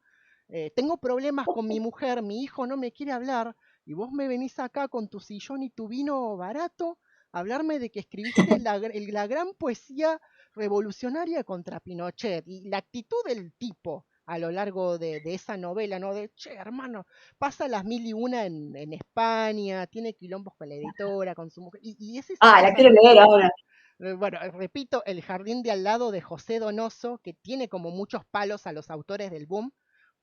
tengo problemas con mi mujer, mi hijo no me quiere hablar, y vos me venís acá con tu sillón y tu vino barato a hablarme de que escribiste la gran poesía revolucionaria contra Pinochet y la actitud del tipo a lo largo de esa novela, ¿no? De, che, hermano, pasa las mil y una en España, tiene quilombos con la editora, con su mujer, y es esa Ah, la cosa, quiero ¿no? leer ahora. Bueno, repito, El jardín de al lado de José Donoso, que tiene como muchos palos a los autores del boom,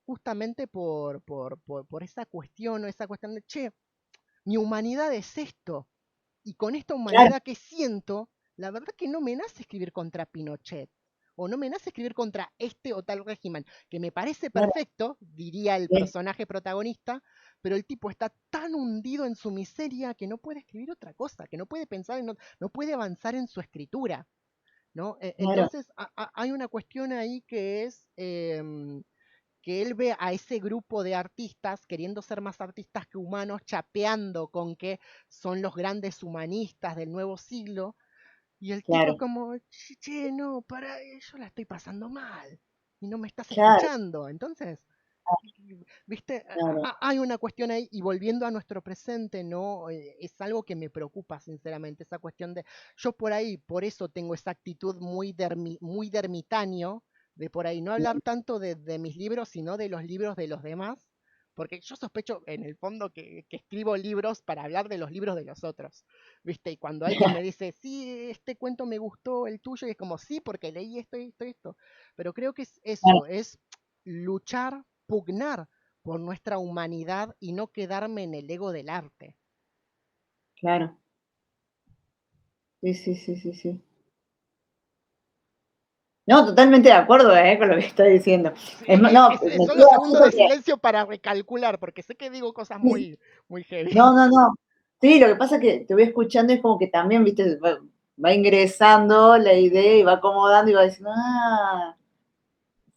justamente por esa cuestión, o esa cuestión de, che, mi humanidad es esto, y con esta Claro, humanidad que siento, la verdad que no me nace escribir contra Pinochet, o no me nace escribir contra este o tal régimen, que me parece claro, perfecto, diría el sí, personaje protagonista, pero el tipo está tan hundido en su miseria que no puede escribir otra cosa, que no puede pensar, no puede avanzar en su escritura, ¿no? claro, Entonces hay una cuestión ahí que es que él ve a ese grupo de artistas queriendo ser más artistas que humanos, chapeando con que son los grandes humanistas del nuevo siglo, y el tipo es claro, como, che, che, no, yo la estoy pasando mal, y no me estás claro, escuchando. Entonces, viste, claro. hay una cuestión ahí, y volviendo a nuestro presente, ¿no? Es algo que me preocupa, sinceramente, esa cuestión de, yo por ahí, por eso tengo esa actitud muy de ermitaño, de por ahí no hablar tanto de mis libros, sino de los libros de los demás, porque yo sospecho en el fondo que escribo libros para hablar de los libros de los otros, ¿viste? Y cuando alguien me dice, sí, este cuento me gustó, el tuyo, y es como, sí, porque leí esto, esto, esto. Pero creo que es Claro, eso, es luchar, pugnar por nuestra humanidad y no quedarme en el ego del arte. claro. Sí, sí, sí, sí, sí. No, totalmente de acuerdo, con lo que estoy diciendo. Sí, Es más, no, es me solo quedo así segundo de porque silencio para recalcular, porque sé que digo cosas muy, muy heavy. no, no, no. Sí, lo que pasa es que te voy escuchando y es como que también, viste, va ingresando la idea y va acomodando y va diciendo, ah,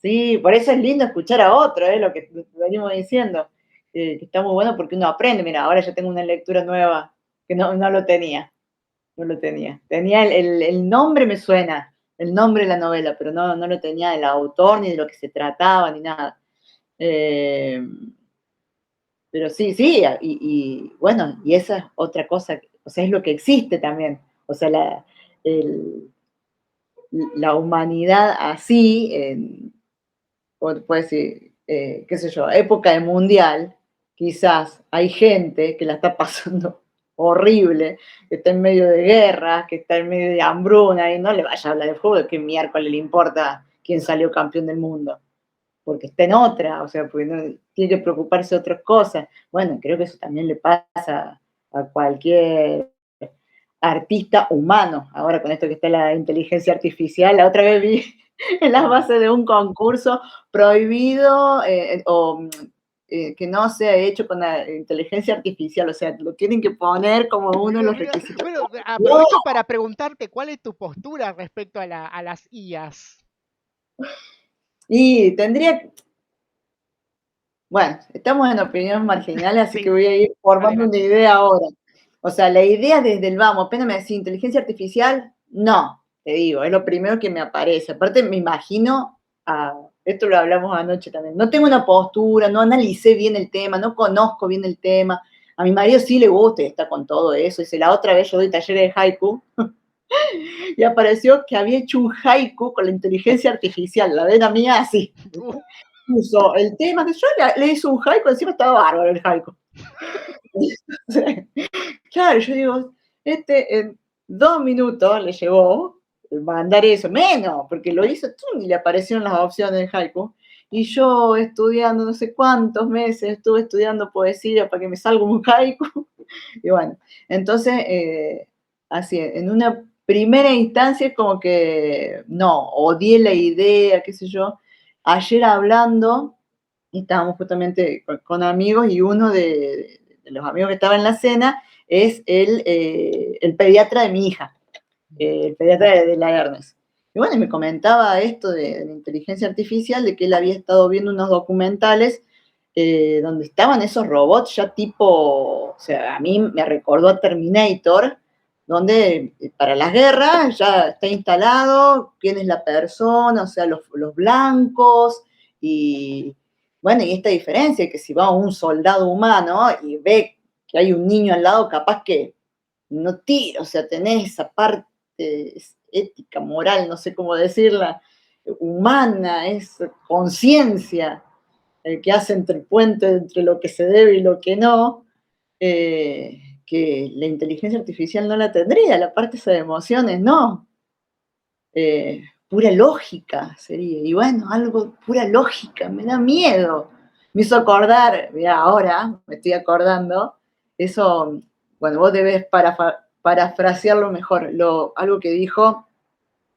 sí, por eso es lindo escuchar a otro, lo que venimos diciendo, que está muy bueno porque uno aprende. Mira, ahora yo tengo una lectura nueva que no lo tenía, no lo tenía. Tenía el nombre me suena, el nombre de la novela, pero no lo tenía del autor ni de lo que se trataba ni nada. Eh, pero sí, sí, y bueno, y esa es otra cosa, o sea, es lo que existe también. O sea, el- la humanidad así, o puede decir, qué sé yo, época de mundial, quizás hay gente que la está pasando horrible, que está en medio de guerras, que está en medio de hambruna, y no le vaya a hablar de fútbol, que miércoles le importa quién salió campeón del mundo, porque está en otra, o sea, porque no, tiene que preocuparse de otras cosas. Bueno, creo que eso también le pasa a cualquier artista humano. Ahora con esto que está la inteligencia artificial, la otra vez vi en las bases de un concurso prohibido que no sea hecho con la inteligencia artificial, o sea, lo tienen que poner como uno de Mira, los mira. requisitos. Bueno, ¡No! aprovecho para preguntarte cuál es tu postura respecto a, a las IAs. Y tendría, bueno, estamos en opiniones marginales, así que Sí, voy a ir formando una adelante. idea ahora. O sea, la idea desde el vamos, apenas me decís inteligencia artificial, no, te digo, es lo primero que me aparece. Aparte, me imagino, esto lo hablamos anoche también, no tengo una postura, no analicé bien el tema, no conozco bien el tema. A mi marido sí le gusta y está con todo eso. Dice, la otra vez yo doy talleres de haiku y apareció que había hecho un haiku con la inteligencia artificial. La ven a mí así. Puso el tema que yo le hice un haiku, encima estaba bárbaro el haiku. Claro, yo digo, en 2 minutos le llevó mandar eso, menos, porque lo hizo tú y le aparecieron las opciones de haiku. Y yo estudiando no sé cuántos meses, estuve estudiando poesía para que me salga un haiku. Y bueno, entonces, así, en una primera instancia es como que, no, odié la idea, qué sé yo. Ayer hablando, y estábamos justamente con amigos y uno de los amigos que estaba en la cena es el pediatra de mi hija, el pediatra de la Ernest. Y bueno, y me comentaba esto de la inteligencia artificial, de que él había estado viendo unos documentales donde estaban esos robots ya tipo, o sea, a mí me recordó a Terminator, donde para las guerras ya está instalado quién es la persona, o sea, los blancos, y bueno, y esta diferencia, que si va un soldado humano y ve que hay un niño al lado, capaz que no tira, o sea, tenés esa parte ética, moral, no sé cómo decirla, humana, es conciencia, el que hace entre puente entre lo que se debe y lo que no, que la inteligencia artificial no la tendría, la parte esa de emociones, no. Pura lógica sería. Y bueno, algo pura lógica, me da miedo. Me hizo acordar, mira, ahora me estoy acordando, eso, bueno, vos debes parafrasearlo mejor, algo que dijo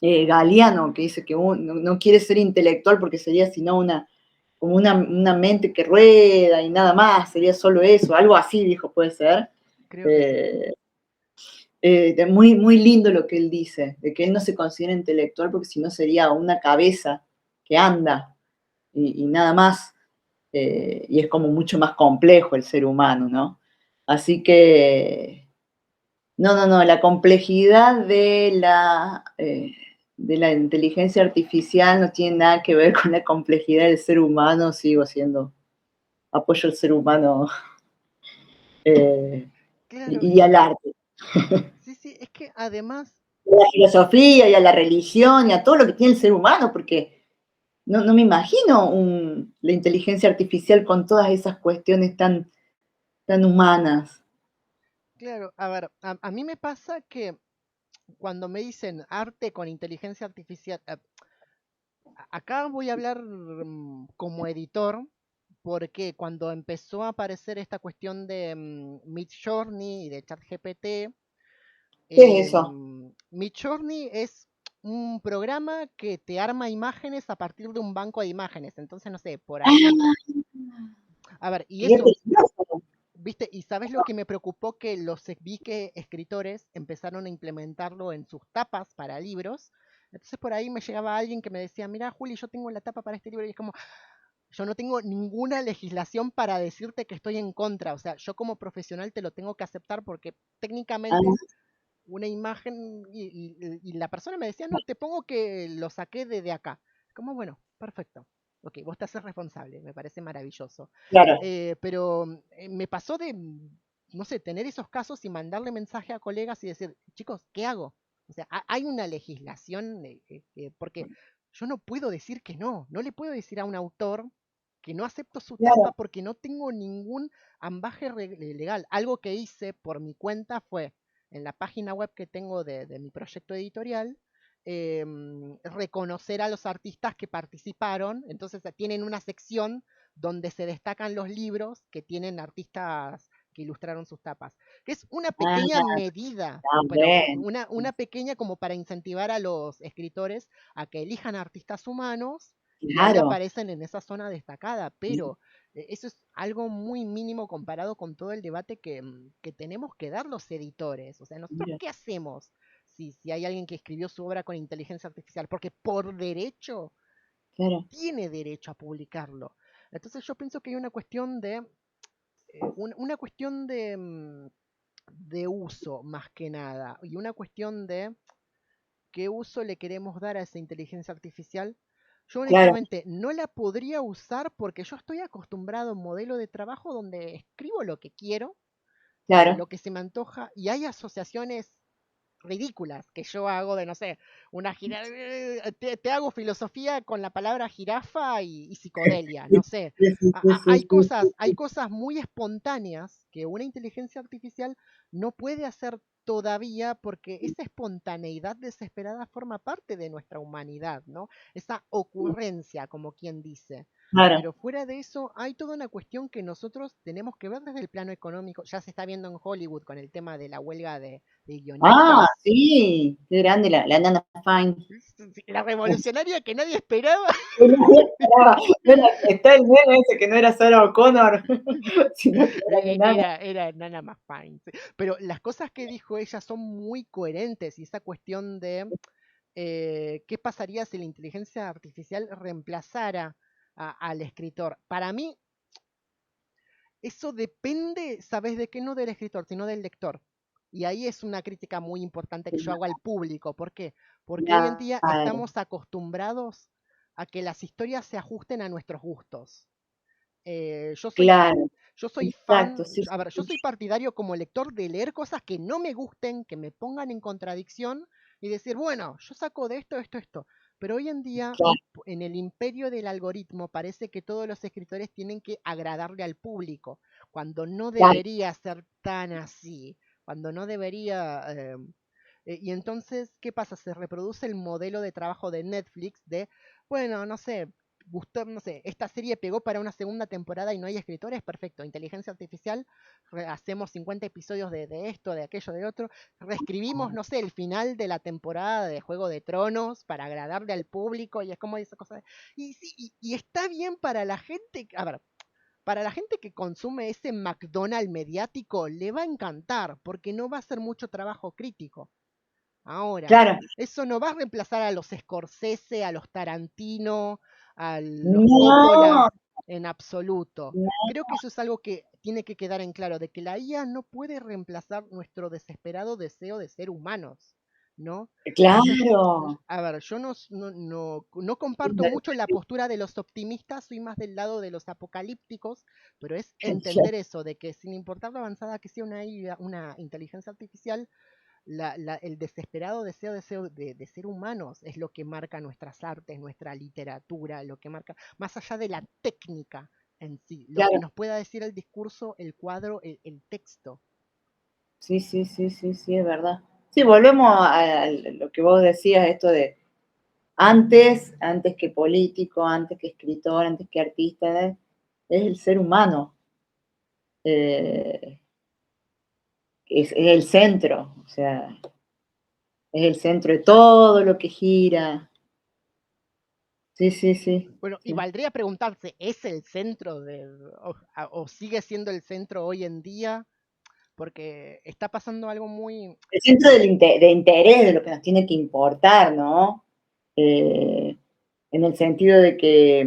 Galeano, que dice que no quiere ser intelectual porque sería sino como una mente que rueda y nada más, sería solo eso, algo así dijo, puede ser. Creo que sí. Eh, muy, muy lindo lo que él dice, de que él no se considera intelectual porque si no sería una cabeza que anda y nada más, y es como mucho más complejo el ser humano, ¿no? Así que, no, la complejidad de la inteligencia artificial no tiene nada que ver con la complejidad del ser humano, sigo siendo, apoyo al ser humano eh, Claro, y al arte. sí, sí, es que además, A la filosofía y a la religión y a todo lo que tiene el ser humano, porque no me imagino la inteligencia artificial con todas esas cuestiones tan humanas. Claro, a ver, a mí me pasa que cuando me dicen arte con inteligencia artificial, acá voy a hablar como editor, porque cuando empezó a aparecer esta cuestión de Midjourney y de ChatGPT, ¿Qué es eso? Midjourney es un programa que te arma imágenes a partir de un banco de imágenes. Entonces, no sé, por ahí. Ah, A ver, y y es eso, peligroso. ¿viste? ¿Y sabes lo que me preocupó? Que vi que escritores empezaron a implementarlo en sus tapas para libros. Entonces por ahí me llegaba alguien que me decía, mira, Juli, yo tengo la tapa para este libro y es como, yo no tengo ninguna legislación para decirte que estoy en contra. O sea, yo como profesional te lo tengo que aceptar porque técnicamente Ah, es una imagen y la persona me decía, no, te pongo que lo saqué de acá. Como, bueno, perfecto. Ok, vos te haces responsable, me parece maravilloso. claro, Pero me pasó de, no sé, tener esos casos y mandarle mensaje a colegas y decir, chicos, ¿qué hago? O sea, hay una legislación, porque yo no puedo decir que no, no le puedo decir a un autor que no acepto su tapa claro, porque no tengo ningún ambaje legal. Algo que hice por mi cuenta fue en la página web que tengo de mi proyecto editorial, reconocer a los artistas que participaron. Entonces tienen una sección donde se destacan los libros que tienen artistas que ilustraron sus tapas. Que es una pequeña ah, medida, está pero bien, una pequeña como para incentivar a los escritores a que elijan artistas humanos y ahí claro, aparecen en esa zona destacada. Pero eso es algo muy mínimo comparado con todo el debate que tenemos que dar los editores. O sea, ¿nosotros mira, qué hacemos si hay alguien que escribió su obra con inteligencia artificial? Porque por derecho claro, tiene derecho a publicarlo. Entonces yo pienso que hay una cuestión una cuestión de uso más que nada y una cuestión de qué uso le queremos dar a esa inteligencia artificial. Yo claro, honestamente no la podría usar porque yo estoy acostumbrado a un modelo de trabajo donde escribo lo que quiero, claro, lo que se me antoja y hay asociaciones ridículas que yo hago de, no sé, una te hago filosofía con la palabra jirafa y psicodelia, sí, no sé. sí, sí, sí, sí, Hay sí, cosas muy espontáneas que una inteligencia artificial no puede hacer todavía porque esa espontaneidad desesperada forma parte de nuestra humanidad, ¿no? Esa sí, ocurrencia, como quien dice. claro. Pero fuera de eso, hay toda una cuestión que nosotros tenemos que ver desde el plano económico. Ya se está viendo en Hollywood con el tema de la huelga de Ah, guionistas. sí, qué grande la Nana Fine. La revolucionaria que nadie esperaba. Que nadie esperaba. No está el meme ese que no era Sarah O'Connor, sino que era la Nana. Era Nana McFine. Sí. Pero las cosas que dijo ella son muy coherentes y esa cuestión de qué pasaría si la inteligencia artificial reemplazara al escritor. Para mí, eso depende, ¿sabes de qué? No del escritor, sino del lector. Y ahí es una crítica muy importante que yo hago al público. ¿Por qué? Porque hoy en día Claro, estamos acostumbrados a que las historias se ajusten a nuestros gustos. Eh, yo soy claro, yo soy exacto, fan, sí, a ver, yo sí, soy partidario como lector de leer cosas que no me gusten, que me pongan en contradicción y decir, bueno, yo saco de esto, esto, esto. Pero hoy en día, claro, en el imperio del algoritmo, parece que todos los escritores tienen que agradarle al público, cuando no claro, debería ser tan así, cuando no debería... y entonces, ¿qué pasa? Se reproduce el modelo de trabajo de Netflix de, bueno, no sé, gustó, no sé, esta serie pegó para una segunda temporada y no hay escritores, perfecto, inteligencia artificial, hacemos 50 episodios de esto, de aquello, de otro, reescribimos, no sé, el final de la temporada de Juego de Tronos para agradarle al público y es como esa cosa. Y sí, y está bien para la gente, a ver, para la gente que consume ese McDonald's mediático, le va a encantar, porque no va a ser mucho trabajo crítico. Ahora, claro. eso no va a reemplazar a los Scorsese, a los Tarantino, a los Coppola No, en absoluto. no, Creo que eso es algo que tiene que quedar en claro, de que la IA no puede reemplazar nuestro desesperado deseo de ser humanos, ¿no? Entonces, claro. a ver, yo no comparto mucho la postura de los optimistas, soy más del lado de los apocalípticos, pero es entender eso, de que sin importar lo avanzada que sea una inteligencia artificial, el desesperado deseo de ser humanos es lo que marca nuestras artes, nuestra literatura, lo que marca, más allá de la técnica en sí, lo que Claro, nos pueda decir el discurso, el cuadro, el texto. sí, sí, sí, sí, sí, es verdad. Sí, volvemos a lo que vos decías, esto de antes que político, antes que escritor, antes que artista, es el ser humano. Eh, es el centro, o sea, es el centro de todo lo que gira. Sí, sí, sí, Bueno, y sí. valdría preguntarse, ¿es el centro o sigue siendo el centro hoy en día? Porque está pasando algo muy... El centro de interés de lo que nos tiene que importar, ¿no? Eh, en el sentido de que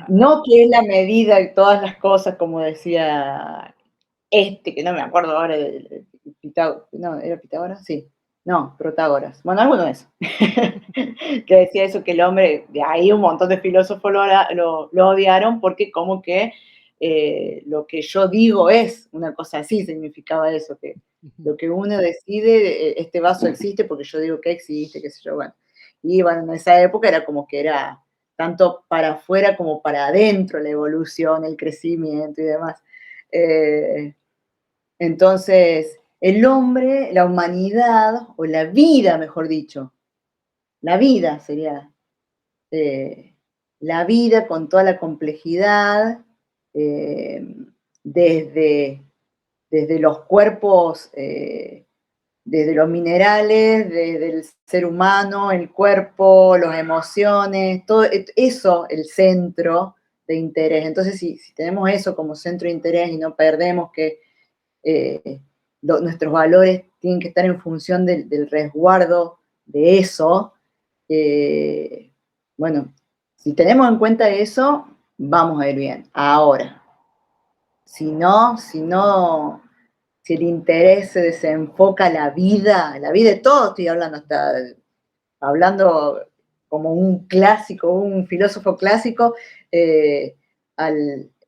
no que es la medida de todas las cosas, como decía que no me acuerdo ahora, no, ¿era Pitágoras? Sí, no, Protágoras. Bueno, alguno de esos. Que decía eso, que el hombre, de ahí un montón de filósofos lo odiaron porque como que lo que yo digo es una cosa así, significaba eso, que lo que uno decide, este vaso existe porque yo digo que existe, qué sé yo, bueno. Y bueno, en esa época era como que era tanto para afuera como para adentro la evolución, el crecimiento y demás. Eh, entonces, el hombre, la humanidad, o la vida, mejor dicho, la vida sería eh, la vida con toda la complejidad, eh, desde, desde los cuerpos, desde los minerales, desde el ser humano, el cuerpo, las emociones, todo eso, el centro de interés. Entonces, si tenemos eso como centro de interés y no perdemos que nuestros valores tienen que estar en función del resguardo de eso, eh, bueno, si tenemos en cuenta eso, vamos a ir bien. Ahora, si no, si el interés se desenfoca la vida de todos, estoy hablando hasta hablando como un clásico, un filósofo clásico, eh,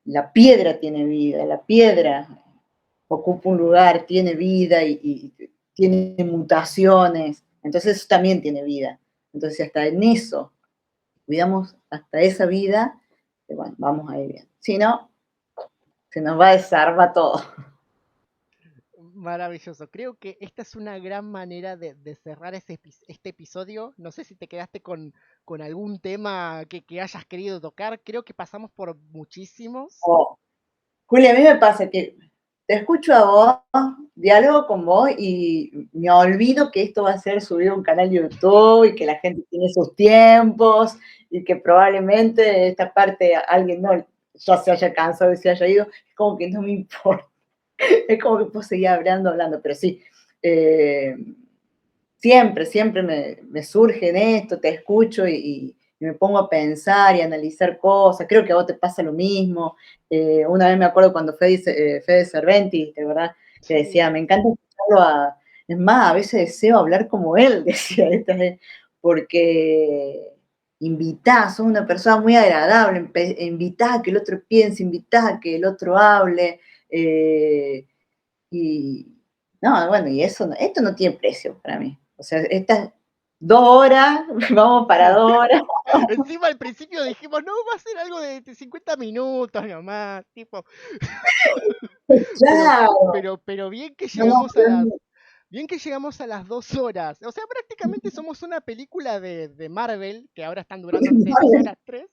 la piedra tiene vida, la piedra ocupa un lugar, tiene vida y tiene mutaciones, entonces eso también tiene vida. Entonces hasta en eso, cuidamos hasta esa vida, bueno, vamos a ir bien. Si no, se nos va a desarmar todo. Maravilloso. Creo que esta es una gran manera de cerrar este episodio. No sé si te quedaste con algún tema que hayas querido tocar. Creo que pasamos por muchísimos. Oh, Julia, a mí me pasa que te escucho a vos, diálogo con vos y me olvido que esto va a ser subido a un canal de YouTube y que la gente tiene sus tiempos y que probablemente esta parte alguien no ya se haya cansado y se haya ido. Es como que no me importa. Es como que puedo seguir hablando, pero sí. eh, siempre me surge en esto, te escucho y me pongo a pensar y a analizar cosas. Creo que a vos te pasa lo mismo. Una vez me acuerdo cuando Fede Serventi, de verdad, que decía, Sí. me encanta escucharlo es más, a veces deseo hablar como él, decía esta vez, porque invitás, sos una persona muy agradable, invitás a que el otro piense, invitás a que el otro hable, y no, bueno, y eso, esto no tiene precio para mí. O sea, estas 2 horas, vamos para Sí. 2 horas. Encima al principio dijimos, no, va a ser algo de 50 minutos nomás, tipo. Pero, Claro, pero bien que no, no, llegamos a las. Bien que llegamos a las 2 horas. O sea, prácticamente somos una película de Marvel, que ahora están durando, no sé, 2 horas, tres.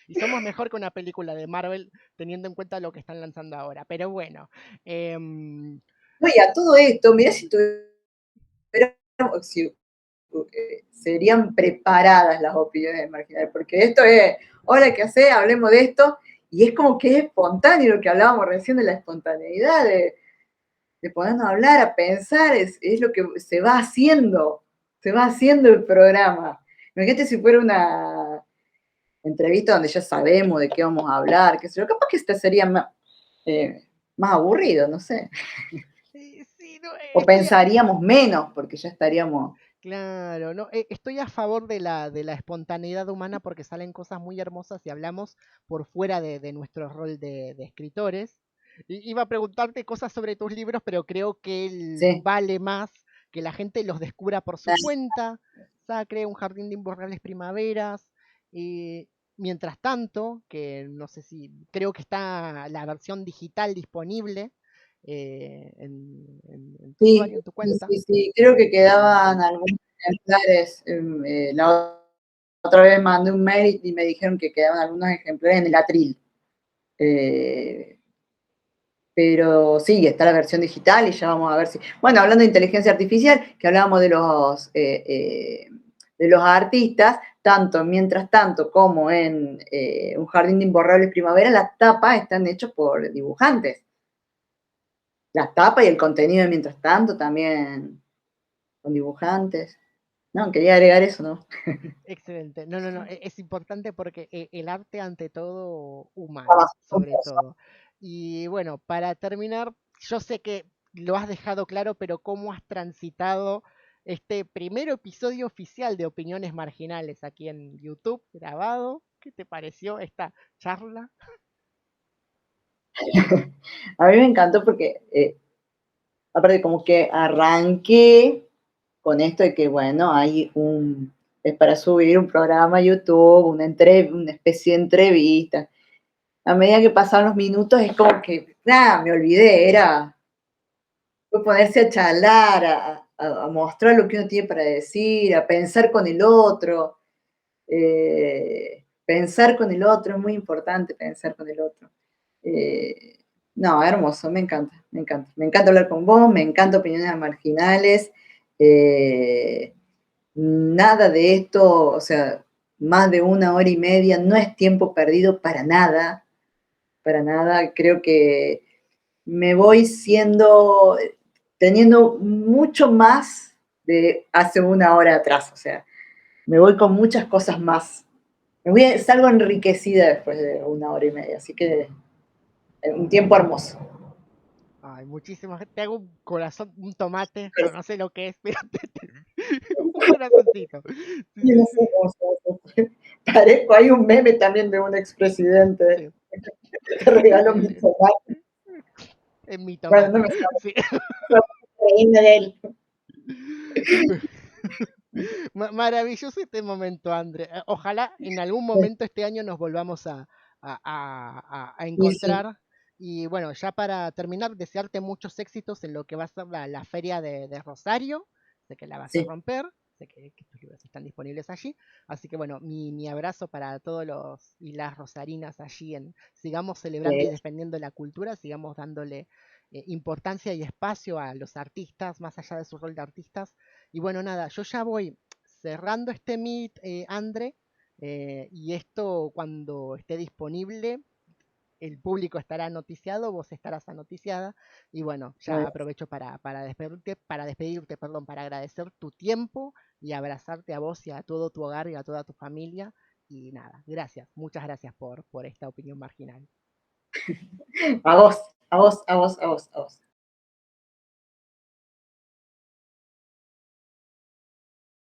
Y somos mejor que una película de Marvel teniendo en cuenta lo que están lanzando ahora. Pero bueno. em, no, y a todo esto, mirá si si, serían preparadas las opiniones de Marginal, porque esto es, hola, ¿qué hace? Hablemos de esto, y es como que es espontáneo lo que hablábamos recién de la espontaneidad, de ponernos a hablar, a pensar, es lo que se va haciendo el programa. Imagínate si fuera una entrevista donde ya sabemos de qué vamos a hablar, qué sé yo, capaz que este sería más aburrido, no sé. sí, sí, no, O pensaríamos menos, porque ya estaríamos. claro, no, estoy a favor de la espontaneidad humana porque salen cosas muy hermosas y hablamos por fuera de nuestro rol de escritores. Iba a preguntarte cosas sobre tus libros, pero creo que Sí. vale más que la gente los descubra por su cuenta. Sacre, Un jardín de imborrables primaveras. Mientras tanto, que no sé si, creo que está la versión digital disponible en tu Sí, usuario, en tu sí, cuenta. sí, sí. Creo que quedaban algunos ejemplares. La otra vez mandé un mail y me dijeron que quedaban algunos ejemplares en el atril. Eh, pero sí, está la versión digital y ya vamos a ver si. Bueno, hablando de inteligencia artificial, que hablábamos de los artistas, tanto mientras tanto como en Un jardín de imborrables primavera, las tapas están hechas por dibujantes. Las tapas y el contenido de mientras tanto también con dibujantes. No, quería agregar eso, ¿no? Excelente. No, no, no, es importante porque el arte ante todo humano, Trabajo con sobre todo. Y bueno, para terminar, yo sé que lo has dejado claro, pero ¿cómo has transitado este primer episodio oficial de Opiniones Marginales aquí en YouTube grabado? ¿Qué te pareció esta charla? A mí me encantó porque, aparte, como que arranqué con esto de que, bueno, es para subir un programa a YouTube, una especie de entrevista. A medida que pasaban los minutos, es como que, nada, me olvidé, fue ponerse a charlar, a mostrar lo que uno tiene para decir, a pensar con el otro. Pensar con el otro, es muy importante pensar con el otro. Eh, no, hermoso, me encanta, me encanta. Me encanta hablar con vos, me encanta opiniones marginales. Nada de esto, o sea, más de 1 hora y media, no es tiempo perdido para nada, para nada. Creo que me voy teniendo mucho más de hace 1 hora atrás, o sea, me voy con muchas cosas más. Salgo enriquecida después de 1 hora y media, así que un tiempo hermoso. Ay, muchísimas. Te hago un corazón, un tomate, no sé lo que es, pero un corazoncito. Sí, Yo no sí, sé cómo se hace. Parezco, hay un meme también de un expresidente sí. que regaló mi tomate. En mi Bueno, no tomate. me sale Sí. reírme de él. Maravilloso este momento, André. Ojalá en algún momento este año nos volvamos a Sí, sí, encontrar. Y bueno, ya para terminar, desearte muchos éxitos en lo que va a ser la feria de Rosario. Sé que la vas a sí. romper, sé que tus libros están disponibles allí. Así que bueno, mi abrazo para todos los y las rosarinas allí. Sigamos celebrando y defendiendo la cultura, sigamos dándole importancia y espacio a los artistas, más allá de su rol de artistas. Y bueno, nada, yo ya voy cerrando este Meet, Andre, y esto cuando esté disponible, el público estará noticiado, vos estarás anoticiada, y bueno, ya Bueno, aprovecho para despedirte, perdón, para agradecer tu tiempo y abrazarte a vos y a todo tu hogar y a toda tu familia. Y nada, gracias, muchas gracias por esta opinión marginal. a vos, a vos, a vos, a vos, a vos.